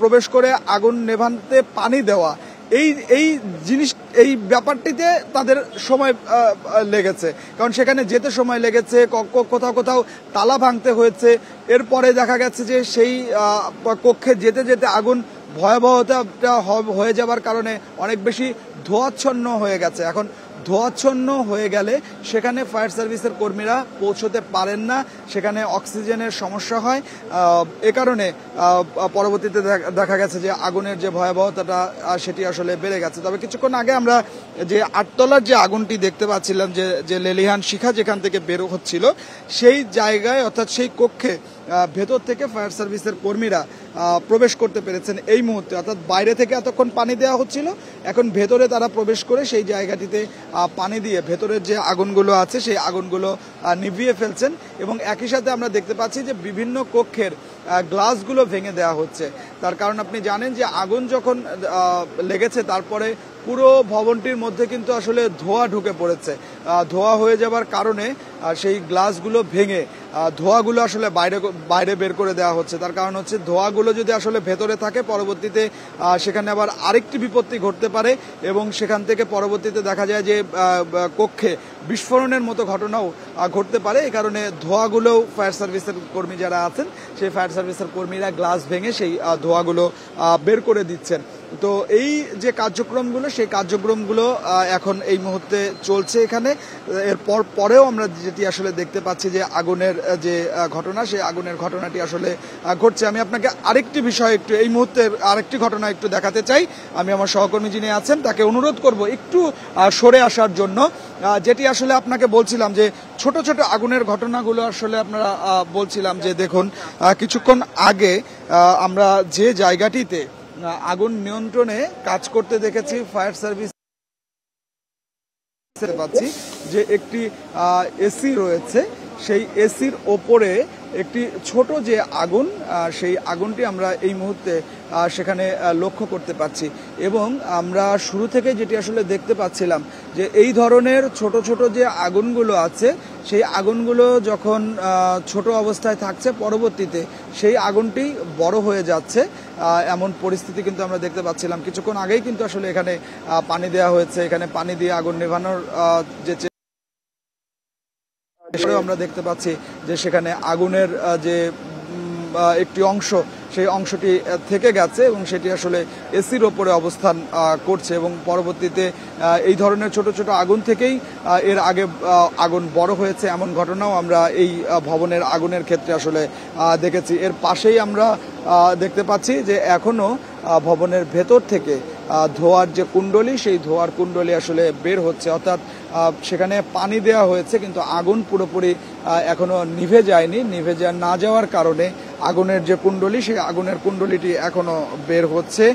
B: প্রবেশ করে আগুন নেভাতে পানি দেওয়া, এই জিনিস, এই ব্যাপারটিতে তাদের সময় লেগেছে, কারণ সেখানে যেতে সময় লেগেছে, কোথাও কোথাও তালা ভাঙতে হয়েছে। এরপরে দেখা গেছে যে সেই কক্ষে যেতে যেতে আগুন ভয়াবহতা হয়ে যাবার কারণে অনেক বেশি ধোঁয়াচ্ছন্ন হয়ে গেছে। এখন ধোঁয়াচ্ছন্ন হয়ে গেলে সেখানে ফায়ার সার্ভিসের কর্মীরা পৌঁছতে পারেন না, সেখানে অক্সিজেনের সমস্যা হয়, এ কারণে পরবর্তীতে দেখা গেছে যে আগুনের যে ভয়াবহতাটা সেটি আসলে বেড়ে গেছে। তবে কিছুক্ষণ আগে আমরা যে 8 তলার যে আগুনটি দেখতে পাচ্ছিলাম, যে লেলিহান শিখা যেখান থেকে বের হচ্ছিল, সেই জায়গায় অর্থাৎ সেই কক্ষে ভেতর থেকে ফায়ার সার্ভিসের কর্মীরা প্রবেশ করতে পেরেছেন এই মুহূর্তে। অর্থাৎ বাইরে থেকে এতক্ষণ পানি দেওয়া হচ্ছিল, এখন ভেতরে তারা প্রবেশ করে সেই জায়গাটিতে পানি দিয়ে ভেতরের যে আগুনগুলো আছে সেই আগুনগুলো নিভিয়ে ফেলছেন। এবং একই সাথে আমরা দেখতে পাচ্ছি যে বিভিন্ন কক্ষের গ্লাসগুলো ভেঙে দেওয়া হচ্ছে। তার কারণ আপনি জানেন যে আগুন যখন লেগেছে তারপরে পুরো ভবনটির মধ্যে কিন্তু আসলে ধোঁয়া ঢুকে পড়েছে। ধোঁয়া হয়ে যাবার কারণে সেই গ্লাসগুলো ভেঙে ধোঁয়াগুলো আসলে বাইরে বের করে দেওয়া হচ্ছে। তার কারণ হচ্ছে ধোঁয়াগুলো যদি আসলে ভেতরে থাকে পরবর্তীতে সেখানে আবার আরেকটি বিপত্তি ঘটতে পারে এবং সেখান থেকে পরবর্তীতে দেখা যায় যে কক্ষে বিস্ফোরণের মতো ঘটনাও ঘটতে পারে। এই কারণে ধোঁয়াগুলোও ফায়ার সার্ভিসের কর্মী যারা আছেন সেই ফায়ার সার্ভিসের কর্মীরা গ্লাস ভেঙে সেই ধোঁয়াগুলো বের করে দিচ্ছেন। তো এই যে কার্যক্রমগুলো সেই কার্যক্রমগুলো এখন এই মুহূর্তে চলছে এখানে। এরপর পরেও আমরা যেটি আসলে দেখতে পাচ্ছি যে আগুনের যে ঘটনা সেই আগুনের ঘটনাটি আসলে ঘটছে। আমি আপনাকে আরেকটি বিষয় একটু এই মুহূর্তে আরেকটি ঘটনা একটু দেখাতে চাই। আমি আমার সহকর্মী যিনি আছেন তাকে অনুরোধ করব একটু সরে আসার জন্য। যেটি আসলে আপনাকে বলছিলাম যে ছোট ছোট আগুনের ঘটনাগুলো আসলে আপনারা বলছিলাম যে দেখুন কিছুক্ষণ আগে আমরা যে জায়গাটিতে আগুন নিয়ন্ত্রণে কাজ করতে দেখেছি ফায়ার সার্ভিস পাচ্ছি যে একটি এসি রয়েছে, সেই এসির ওপরে একটি ছোট যে আগুন সেই আগুনটি আমরা এই মুহূর্তে সেখানে লক্ষ্য করতে পারছি। এবং আমরা শুরু থেকে যেটি আসলে দেখতে পাচ্ছিলাম যে এই ধরনের ছোট ছোট যে আগুনগুলো আছে সেই আগুনগুলো যখন ছোট অবস্থায় থাকছে পরবর্তীতে সেই আগুনটি বড় হয়ে যাচ্ছে এমন পরিস্থিতি কিন্তু আমরা দেখতে পাচ্ছিলাম। কিছুক্ষণ আগেই কিন্তু আসলে এখানে পানি দেওয়া হয়েছে, এখানে পানি দিয়ে আগুন নেভানোর যে আমরা দেখতে পাচ্ছি যে সেখানে আগুনের যে একটি অংশ সেই অংশটি থেকে গেছে এবং সেটি আসলে এসির ওপরে অবস্থান করছে। এবং পরবর্তীতে এই ধরনের ছোট ছোট আগুন থেকেই এর আগে আগুন বড় হয়েছে এমন ঘটনাও আমরা এই ভবনের আগুনের ক্ষেত্রে আসলে দেখেছি। এর পাশেই আমরা দেখতে পাচ্ছি যে এখনো ভবনের ভেতর থেকে ধোঁয়ার যে কুণ্ডলী সেই ধোঁয়ার কুণ্ডলী আসলে বের হচ্ছে। অর্থাৎ সেখানে পানি দেওয়া হয়েছে কিন্তু আগুন পুরোপুরি এখনো নিভে যায়নি। নিভে না যাওয়ার কারণে আগুনের যে কুণ্ডলী সেই আগুনের কুণ্ডলীটি এখনো বের হচ্ছে।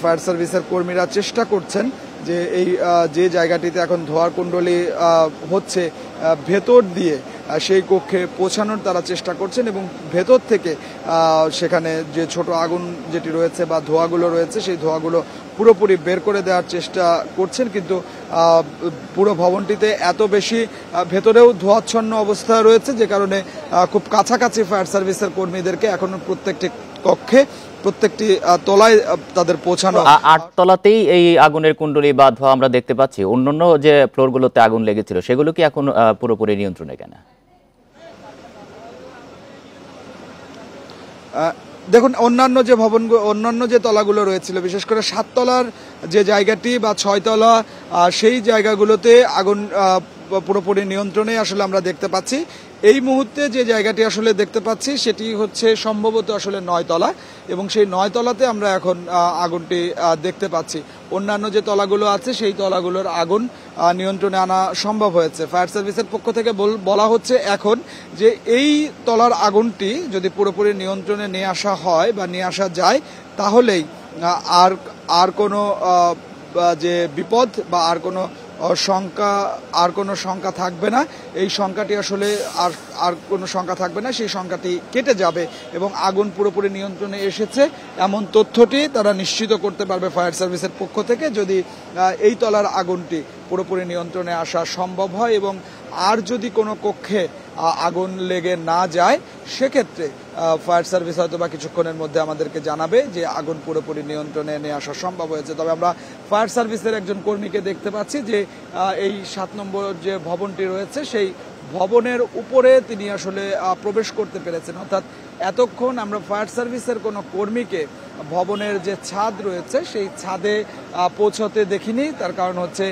B: ফায়ার সার্ভিসের কর্মীরা চেষ্টা করছেন যে এই যে জায়গাটিতে এখন ধোঁয়ার কুণ্ডলী হচ্ছে ভেতর দিয়ে সেই কক্ষে পৌঁছানোর তারা চেষ্টা করছেন এবং ভেতর থেকে সেখানে যে ছোট আগুন যেটি রয়েছে বা ধোঁয়াগুলো রয়েছে সেই ধোঁয়াগুলো পুরোপুরি বের করে দেওয়ার চেষ্টা করছেন। কিন্তু পুরো ভবনটিতে এত বেশি ভেতরেও ধোঁয়াচ্ছন্ন অবস্থা রয়েছে যে কারণে খুব কাছাকাছি ফায়ার সার্ভিসের কর্মীদেরকে এখনো প্রত্যেকটি কক্ষে প্রত্যেকটি তলায় তাদের পৌঁছানো।
A: 8 তলাতেই এই আগুনের কুণ্ডলী বা ধোঁয়া আমরা দেখতে পাচ্ছি। অন্যান্য যে ফ্লোরগুলোতে আগুন লেগেছিল সেগুলো কি এখন পুরোপুরি নিয়ন্ত্রণে কেন?
B: দেখুন অন্যান্য যে তলাগুলো রয়েছিল বিশেষ করে 7 তলার যে জায়গাটি বা 6 তলা সেই জায়গাগুলোতে আগুন পুরোপুরি নিয়ন্ত্রণে আসলে আমরা দেখতে পাচ্ছি। এই মুহূর্তে যে জায়গাটি আসলে দেখতে পাচ্ছি সেটি হচ্ছে সম্ভবত আসলে 9 তলা এবং সেই 9 তলাতে আমরা এখন আগুনটি দেখতে পাচ্ছি। অন্যান্য যে তলাগুলো আছে সেই তলাগুলোর আগুন নিয়ন্ত্রণে আনা সম্ভব হয়েছে। ফায়ার সার্ভিসের পক্ষ থেকে বলা হচ্ছে এখন যে এই তলার আগুনটি যদি পুরোপুরি নিয়ন্ত্রণে নিয়ে আসা হয় বা নিয়ে আসা যায় তাহলেই আর কোনো যে বিপদ বা আর কোনো শঙ্কা থাকবে না। এই শঙ্কাটি আসলে আর কোনো শঙ্কা থাকবে না, সেই শঙ্কাটি কেটে যাবে এবং আগুন পুরোপুরি নিয়ন্ত্রণে এসেছে এমন তথ্যটি তারা নিশ্চিত করতে পারবে ফায়ার সার্ভিসের পক্ষ থেকে যদি এই তলার আগুনটি পুরোপুরি নিয়ন্ত্রণে আসা সম্ভব হয়। এবং আর যদি কোনো কক্ষে আগুন লেগে না যায় সেক্ষেত্রে ফায়ার সার্ভিস হয়তো বা কিছুক্ষণের মধ্যে আমাদেরকে জানাবে যে আগুন পুরোপুরি নিয়ন্ত্রণে নিয়ে আসা সম্ভব হয়েছে। তবে আমরা ফায়ার সার্ভিসের একজন কর্মীকে দেখতে পাচ্ছি যে এই 7 নম্বর যে ভবনটি রয়েছে সেই ভবনের উপরে তিনি আসলে প্রবেশ করতে পেরেছেন। অর্থাৎ এতক্ষণ আমরা ফায়ার সার্ভিসের কোনো কর্মীকে ভবনের যে ছাদ রয়েছে সেই ছাদে পৌঁছতে দেখিনি। তার কারণ হচ্ছে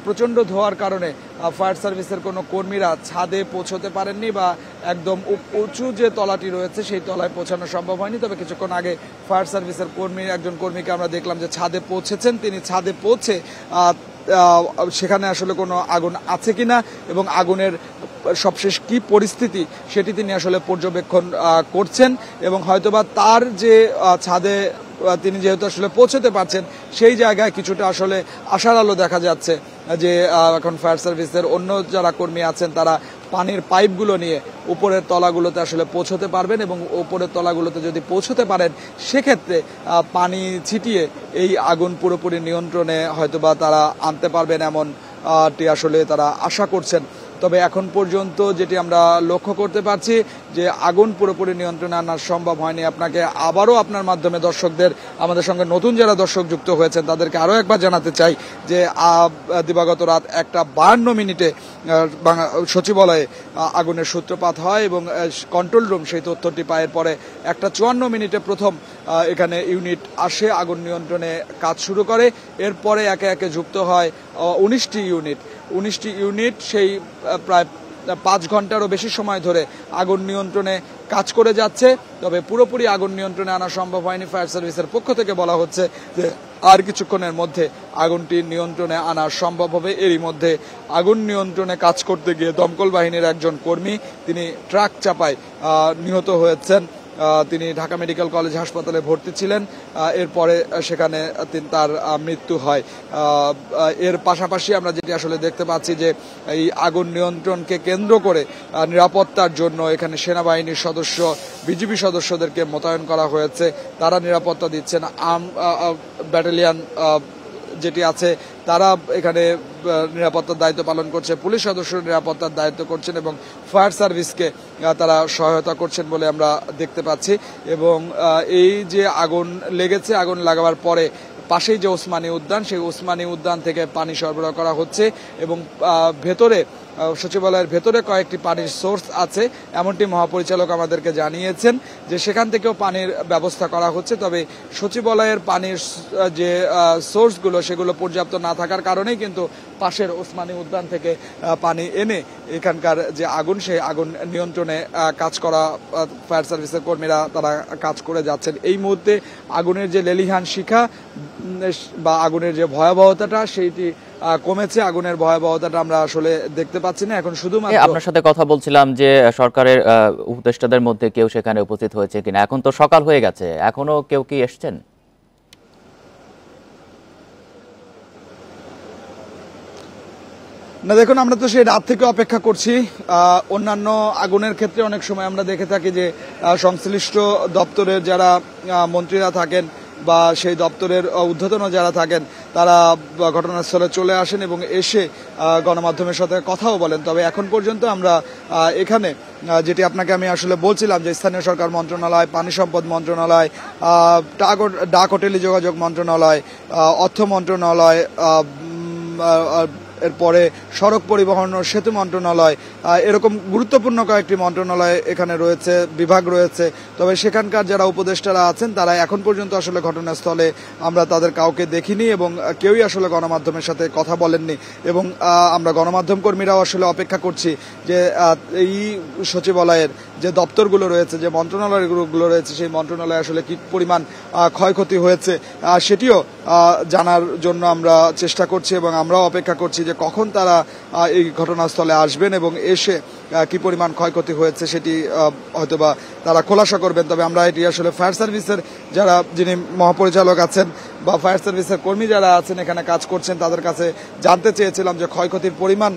B: প্রচণ্ড ধোঁয়ার কারণে ফায়ার সার্ভিসের কোনো কর্মীরা ছাদে পৌঁছতে পারেননি বা একদম উঁচু যে তলাটি রয়েছে সেই তলায় পৌঁছানো সম্ভব হয়নি। তবে কিছুক্ষণ আগে ফায়ার সার্ভিসের একজন কর্মীকে আমরা দেখলাম যে ছাদে পৌঁছেছেন। তিনি ছাদে পৌঁছে সেখানে আসলে কোনো আগুন আছে কিনা এবং আগুনের সবশেষ কি পরিস্থিতি সেটি তিনি আসলে পর্যবেক্ষণ করছেন এবং হয়তোবা তার যে ছাদে তিনি যেহেতু আসলে পৌঁছতে পারছেন সেই জায়গায় কিছুটা আসলে আশার আলো দেখা যাচ্ছে যে এখন ফায়ার সার্ভিসের অন্য যারা কর্মী আছেন তারা পানির পাইপগুলো নিয়ে উপরের তলাগুলোতে আসলে পৌঁছতে পারবেন এবং উপরের তলাগুলোতে যদি পৌঁছতে পারেন সেক্ষেত্রে পানি ছিটিয়ে এই আগুন পুরোপুরি নিয়ন্ত্রণে হয়তোবা তারা আনতে পারবেন এমনটি আসলে তারা আশা করছেন। তবে এখন পর্যন্ত যেটি আমরা লক্ষ্য করতে পারছি যে আগুন পুরোপুরি নিয়ন্ত্রণে আনা সম্ভব হয়নি। আপনাকে আবারও আপনার মাধ্যমে দর্শকদের, আমাদের সঙ্গে নতুন যারা দর্শক যুক্ত হয়েছেন তাদেরকে আরও একবার জানাতে চাই যে দিবাগত রাত 1:52 সচিবালয়ে আগুনের সূত্রপাত হয় এবং কন্ট্রোল রুম সেই তথ্যটি পাওয়ার পরে 1:54 প্রথম এখানে ইউনিট আসে, আগুন নিয়ন্ত্রণে কাজ শুরু করে। এরপরে একে একে যুক্ত হয় 19টি ইউনিট সেই প্রায় 5 ঘন্টারও বেশি সময় ধরে আগুন নিয়ন্ত্রণে কাজ করে যাচ্ছে। তবে পুরোপুরি আগুন নিয়ন্ত্রণে আনা সম্ভব হয়নি। ফায়ার সার্ভিসের পক্ষ থেকে বলা হচ্ছে যে আর কিছুক্ষণের মধ্যে আগুনটি নিয়ন্ত্রণে আনা সম্ভব হবে। এরই মধ্যে আগুন নিয়ন্ত্রণে কাজ করতে গিয়ে দমকল বাহিনীর একজন কর্মী তিনি ট্রাক চাপায় নিহত হয়েছেন। তিনি ঢাকা মেডিকেল কলেজ হাসপাতালে ভর্তি ছিলেন, এরপরে সেখানে তার মৃত্যু হয়। এর পাশাপাশি আমরা যেটি আসলে দেখতে পাচ্ছি যে এই আগুন নিয়ন্ত্রণকে কেন্দ্র করে নিরাপত্তার জন্য এখানে সেনাবাহিনীর সদস্য, বিজিবি সদস্যদেরকে মোতায়েন করা হয়েছে। তারা নিরাপত্তা দিচ্ছেন। ব্যাটালিয়ন যেটি আছে তারা এখানে নিরাপত্তার দায়িত্ব পালন করছে, পুলিশ সদস্য নিরাপত্তার দায়িত্ব করছেন এবং ফায়ার সার্ভিসকে তারা সহায়তা করছেন বলে আমরা দেখতে পাচ্ছি। এবং এই যে আগুন লেগেছে, আগুন লাগাবার পরে পাশেই যে ওসমানী উদ্যান, সেই ওসমানী উদ্যান থেকে পানি সরবরাহ করা হচ্ছে এবং ভেতরে সচিবালয়ের ভেতরে কয়েকটি পানির সোর্স আছে এমনটি মহাপরিচালক আমাদেরকে জানিয়েছেন যে সেখান থেকেও পানির ব্যবস্থা করা হচ্ছে। তবে সচিবালয়ের পানির যে সোর্সগুলো সেগুলো পর্যাপ্ত না থাকার কারণেই কিন্তু পাশের ওসমানী উদ্যান থেকে পানি এনে এখানকার যে আগুন, সেই আগুন নিয়ন্ত্রণে কাজ করা ফায়ার সার্ভিসের কর্মীরা তারা কাজ করে যাচ্ছেন। এই মুহূর্তে আগুনের যে লেলিহান শিখা বা আগুনের যে ভয়াবহতাটা সেইটি কমেছে। আগুনের ভয়াবহতাটা আমরা আসলে দেখতে পাচ্ছি না। এখন শুধুমাত্র
A: আপনার সাথে কথা বলছিলাম যে সরকারের উপদেষ্টাদের মধ্যে কেউ সেখানে উপস্থিত হয়েছে কিনা। এখন তো সকাল হয়ে গেছে, এখনো কেউ কি এসছেন?
B: না, দেখুন আমরা তো সেই রাত থেকে অপেক্ষা করছি। অন্যান্য আগুনের ক্ষেত্রে অনেক সময় আমরা দেখে থাকি যে সংশ্লিষ্ট দপ্তরের যারা মন্ত্রীরা থাকেন বা সেই দপ্তরের ঊর্ধ্বতন যারা থাকেন তারা ঘটনাস্থলে চলে আসেন এবং এসে গণমাধ্যমের সাথে কথাও বলেন। তবে এখন পর্যন্ত আমরা এখানে যেটি আপনাকে আমি আসলে বলছিলাম যে স্থানীয় সরকার মন্ত্রণালয়, পানি সম্পদ মন্ত্রণালয়, ডাক ও টেলিযোগাযোগ মন্ত্রণালয়, অর্থ মন্ত্রণালয়, এরপরে সড়ক পরিবহন ও সেতু মন্ত্রণালয়, এরকম গুরুত্বপূর্ণ কয়েকটি মন্ত্রণালয় এখানে রয়েছে, বিভাগ রয়েছে। তবে সেখানকার যারা উপদেষ্টারা আছেন তারা এখন পর্যন্ত আসলে ঘটনাস্থলে আমরা তাদের কাউকে দেখিনি এবং কেউই আসলে গণমাধ্যমের সাথে কথা বলেননি। এবং আমরা গণমাধ্যম কর্মীরাও আসলে অপেক্ষা করছি যে এই সচিবালয়ের যে দপ্তরগুলো রয়েছে, যে মন্ত্রণালয়গুলো রয়েছে, সেই মন্ত্রণালয়ে আসলে কি পরিমাণ ক্ষয়ক্ষতি হয়েছে সেটিও জানার জন্য আমরা চেষ্টা করছি এবং আমরাও অপেক্ষা করছি যে কখন তারা এই ঘটনাস্থলে আসবেন এবং এসে কি পরিমাণ ক্ষয়ক্ষতি হয়েছে সেটি হয়তোবা তারা খোলাসা করবেন। তবে আমরা এটি আসলে ফায়ার সার্ভিসের যিনি মহাপরিচালক আছেন বা ফায়ার সার্ভিসের কর্মী যারা আছেন এখানে কাজ করছেন তাদের কাছে জানতে চেয়েছিলাম যে ক্ষয়ক্ষতির পরিমাণ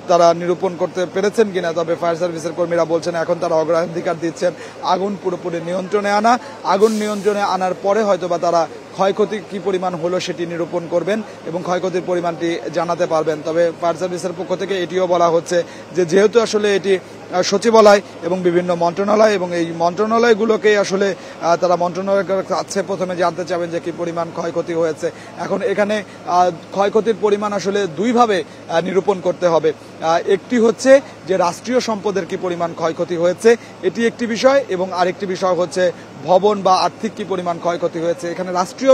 B: তারা নিরূপণ করতে পেরেছেন কিনা। তবে ফায়ার সার্ভিসের কর্মীরা বলছেন এখন তারা অগ্রাধিকার দিচ্ছেন আগুন পুরোপুরি নিয়ন্ত্রণে আনা। আগুন নিয়ন্ত্রণে আনার পরে হয়তোবা তারা ক্ষয়ক্ষতি কি পরিমাণ হলো সেটি নিরূপণ করবেন এবং ক্ষয়ক্ষতির পরিমাণটি জানাতে পারবেন। তবে ফায়ার সার্ভিসের পক্ষ থেকে এটিও বলা হচ্ছে যে যেহেতু আসলে এটি সচিবালয় এবং বিভিন্ন মন্ত্রণালয় এবং এই মন্ত্রণালয়গুলোকেই আসলে তারা মন্ত্রণালয়ের কাছে প্রথমে জানতে চাবেন যে কি পরিমাণ ক্ষয়ক্ষতি হয়েছে। এখন এখানে ক্ষয়ক্ষতির পরিমাণ আসলে দুইভাবে নিরূপণ করতে হবে। একটি হচ্ছে যে রাষ্ট্রীয় সম্পদের কি পরিমাণ ক্ষয়ক্ষতি হয়েছে এটি একটি বিষয় এবং আরেকটি বিষয় হচ্ছে ভবন বা আর্থিক কি পরিমাণ ক্ষয়ক্ষতি হয়েছে। এখানে রাষ্ট্রীয়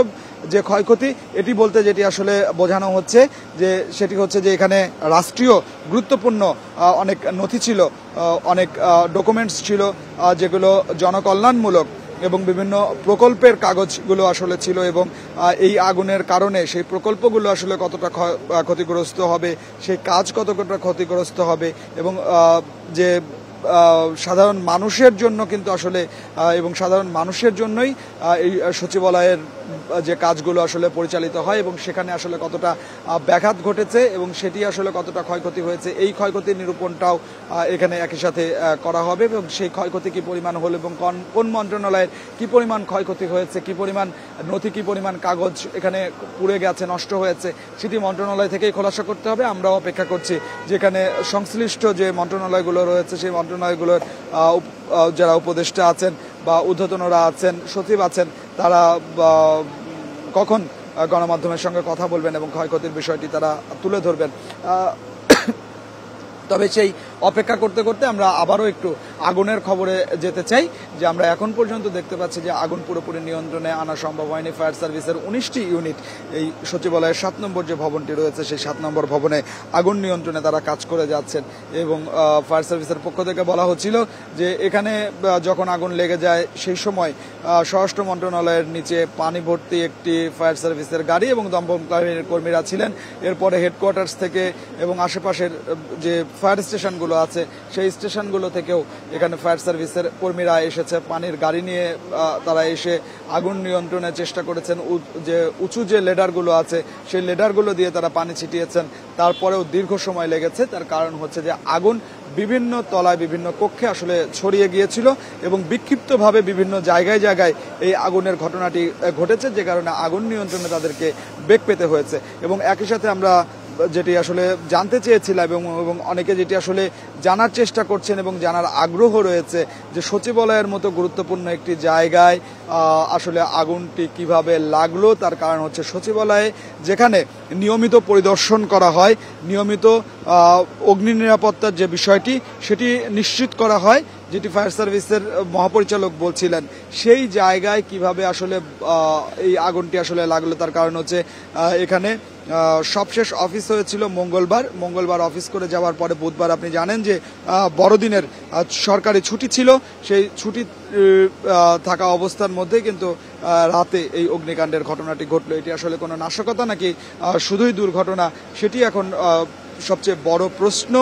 B: যে ক্ষয়ক্ষতি এটি বলতে যেটি আসলে বোঝানো হচ্ছে যে সেটি হচ্ছে যে এখানে রাষ্ট্রীয় গুরুত্বপূর্ণ অনেক নথি ছিল, অনেক ডকুমেন্টস ছিল যেগুলো জনকল্যাণমূলক এবং বিভিন্ন প্রকল্পের কাগজগুলো আসলে ছিল, এবং এই আগুনের কারণে সেই প্রকল্পগুলো আসলে কতটা ক্ষতিগ্রস্ত হবে, সেই কাজ কতটা ক্ষতিগ্রস্ত হবে, এবং যে সাধারণ মানুষের জন্য কিন্তু আসলে এবং সাধারণ মানুষের জন্যই এই সচিবালয়ের যে কাজগুলো আসলে পরিচালিত হয়, এবং সেখানে আসলে কতটা ব্যাঘাত ঘটেছে এবং সেটি আসলে কতটা ক্ষয়ক্ষতি হয়েছে, এই ক্ষয়ক্ষতির নিরূপণটাও এখানে একই সাথে করা হবে, এবং সেই ক্ষয়ক্ষতি কি পরিমাণ হলো এবং কোন মন্ত্রণালয়ের কি পরিমাণ ক্ষয়ক্ষতি হয়েছে, কি পরিমাণ নথি, কি পরিমাণ কাগজ এখানে পুড়ে গেছে, নষ্ট হয়েছে, সেটি মন্ত্রণালয় থেকেই খোলাসা করতে হবে। আমরাও অপেক্ষা করছি যেখানে সংশ্লিষ্ট যে মন্ত্রণালয়গুলো রয়েছে সেই মন্ত্রণালয়গুলোর যারা উপদেষ্টা আছেন বা ঊর্ধ্বতনরা আছেন, সচিব আছেন, তারা কখন গণমাধ্যমের সঙ্গে কথা বলবেন এবং ক্ষয়ক্ষতির বিষয়টি তারা তুলে ধরবেন। তবে সেই অপেক্ষা করতে করতে আমরা আবারও একটু আগুনের খবরে যেতে চাই, যে আমরা এখন পর্যন্ত দেখতে পাচ্ছি যে আগুন পুরোপুরি নিয়ন্ত্রণে আনা সম্ভব হয়নি। ফায়ার সার্ভিসের 19টি ইউনিট এই সচিবালয়ের 7 নম্বর যে ভবনটি রয়েছে সেই 7 নম্বর ভবনে আগুন নিয়ন্ত্রণে তারা কাজ করে যাচ্ছেন, এবং ফায়ার সার্ভিসের পক্ষ থেকে বলা হচ্ছিল যে এখানে যখন আগুন লেগে যায় সেই সময় স্বরাষ্ট্র মন্ত্রণালয়ের নিচে পানি ভর্তি একটি ফায়ার সার্ভিসের গাড়ি এবং দমকল কর্মীরা ছিলেন। এরপরে হেডকোয়ার্টার্স থেকে এবং আশেপাশের যে ফায়ার স্টেশনগুলো আছে সেই স্টেশনগুলো থেকেও এখানে ফায়ার সার্ভিসের কর্মীরা এসেছে, পানির গাড়ি নিয়ে তারা এসে আগুন নিয়ন্ত্রণের চেষ্টা করেছেন। যে উঁচু যে লেডারগুলো আছে সেই লেডারগুলো দিয়ে তারা পানি ছিটিয়েছেন, তারপরেও দীর্ঘ সময় লেগেছে। তার কারণ হচ্ছে যে আগুন বিভিন্ন তলায় বিভিন্ন কক্ষে আসলে ছড়িয়ে গিয়েছিল এবং বিক্ষিপ্তভাবে বিভিন্ন জায়গায় জায়গায় এই আগুনের ঘটনাটি ঘটেছে, যে কারণে আগুন নিয়ন্ত্রণে তাদেরকে বেগ পেতে হয়েছে। এবং একই সাথে আমরা যেটি আসলে জানতে চেয়েছিলাম এবং অনেকে যেটি আসলে জানার চেষ্টা করছেন এবং জানার আগ্রহ রয়েছে, যে সচিবালয়ের মতো গুরুত্বপূর্ণ একটি জায়গায় আসলে আগুনটি কিভাবে লাগলো। তার কারণ হচ্ছে সচিবালয়ে যেখানে নিয়মিত পরিদর্শন করা হয়, নিয়মিত অগ্নি নিরাপত্তার যে বিষয়টি সেটি নিশ্চিত করা হয়, যেটি ফায়ার সার্ভিসের মহাপরিচালক বলছিলেন, সেই জায়গায় কিভাবে আসলে এই আগুনটি আসলে লাগলো। তার কারণ হচ্ছে এখানে সবশেষ অফিস হয়েছিল মঙ্গলবার অফিস করে যাওয়ার পরে বুধবার আপনি জানেন যে বড়দিনের সরকারি ছুটি ছিল, সেই ছুটি থাকা অবস্থার মধ্যে কিন্তু রাতে এই অগ্নিকাণ্ডের ঘটনাটি ঘটলো। এটি আসলে কোনো নাশকতা নাকি শুধুই দুর্ঘটনা, সেটি এখন সবচেয়ে বড় প্রশ্ন,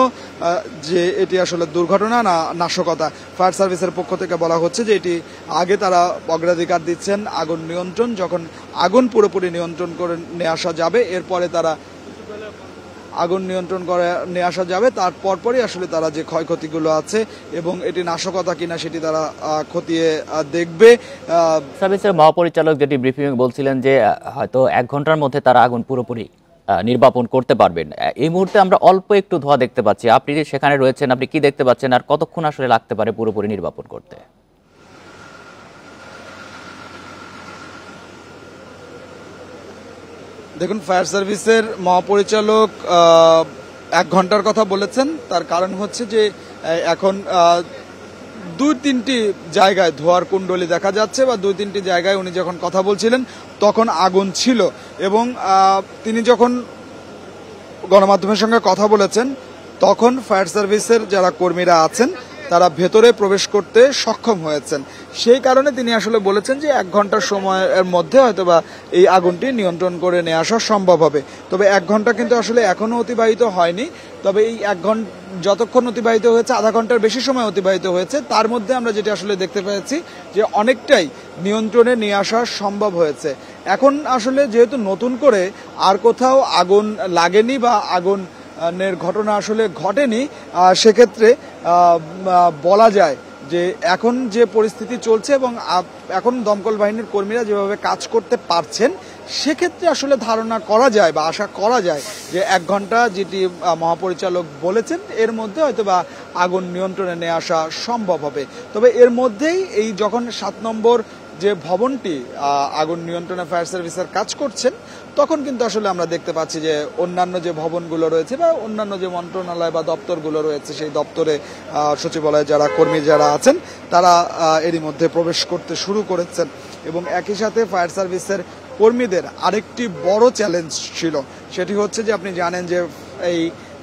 B: যে এটি আসলে দুর্ঘটনা না নাশকতা। ফায়ার সার্ভিসের পক্ষ থেকে বলা হচ্ছে যে এটি আগে তারা অগ্রাধিকার দিচ্ছেন আগুন নিয়ন্ত্রণ, যখন আগুন পুরোপুরি নিয়ন্ত্রণ করে নিয়ে আসা যাবে এরপরে তারা আগুন নিয়ন্ত্রণ করে নিয়ে আসা যাবে, তার পরপরই আসলে তারা যে ক্ষয়ক্ষতিগুলো আছে এবং এটি নাশকতা কিনা সেটি তারা খতিয়ে দেখবে।
A: সার্ভিসের মহাপরিচালক যেটি ব্রিফিং বলছিলেন যে হয়তো 1 ঘন্টার মধ্যে তারা আগুন পুরোপুরি নির্বাপন করতে পারবেন। এই মুহূর্তে আমরা অল্প একটু ধোঁয়া দেখতে পাচ্ছি, আপনি সেখানে রয়েছেন, আপনি কি দেখতে পাচ্ছেন আর কতক্ষণ আসলে লাগতে পারে পুরোপুরি নির্বাপন করতে?
B: দেখুন, ফায়ার সার্ভিসের মহাপরিচালক 1 ঘন্টার কথা বলেছেন। তার কারণ হচ্ছে যে এখন 2-3টি জায়গায় ধোঁয়ার কুণ্ডলি দেখা যাচ্ছে, বা 2-3টি জায়গায় উনি যখন কথা বলছিলেন তখন আগুন ছিল, এবং তিনি যখন গণমাধ্যমের সঙ্গে কথা বলেছেন তখন ফায়ার সার্ভিসের যারা কর্মীরা আছেন তারা ভেতরে প্রবেশ করতে সক্ষম হয়েছেন। সেই কারণে তিনি আসলে বলেছেন যে 1 ঘন্টার সময়ের মধ্যে হয়তোবা এই আগুনটি নিয়ন্ত্রণ করে নিয়ে আসা সম্ভব হবে। তবে 1 ঘন্টা কিন্তু আসলে এখনো অতিবাহিত হয়নি। তবে এই 1 ঘন্টা যতক্ষণ অতিবাহিত হয়েছে, আধা ঘন্টার বেশি সময় অতিবাহিত হয়েছে, তার মধ্যে আমরা যেটা আসলে দেখতে পেয়েছি যে অনেকটাই নিয়ন্ত্রণে নিয়ে আসা সম্ভব হয়েছে। এখন আসলে যেহেতু নতুন করে আর কোথাও আগুন লাগেনি বা আগুনের ঘটনা আসলে ঘটেনি, সেক্ষেত্রে বলা যায় যে এখন যে পরিস্থিতি চলছে এবং এখন দমকল বাহিনীর কর্মীরা যেভাবে কাজ করতে পারছেন, সেক্ষেত্রে আসলে ধারণা করা যায় বা আশা করা যায় যে 1 ঘন্টা যেটি মহাপরিচালক বলেছেন এর মধ্যে হয়তোবা আগুন নিয়ন্ত্রণে নিয়ে আসা সম্ভব হবে। তবে এর মধ্যেই এই যখন 7 নম্বর যে ভবনটি আগুন নিয়ন্ত্রণে ফায়ার সার্ভিসের কাজ করছেন, তখন কিন্তু আসলে আমরা দেখতে পাচ্ছি যে অন্যান্য যে ভবনগুলো রয়েছে বা অন্যান্য যে মন্ত্রণালয় বা দপ্তরগুলো রয়েছে সেই দপ্তরে সচিবালয়ে যারা কর্মী যারা আছেন তারা এরই মধ্যে প্রবেশ করতে শুরু করেছেন। এবং একই সাথে ফায়ার সার্ভিসের কর্মীদের আরেকটি বড় চ্যালেঞ্জ ছিল, সেটি হচ্ছে যে আপনি জানেন যে এই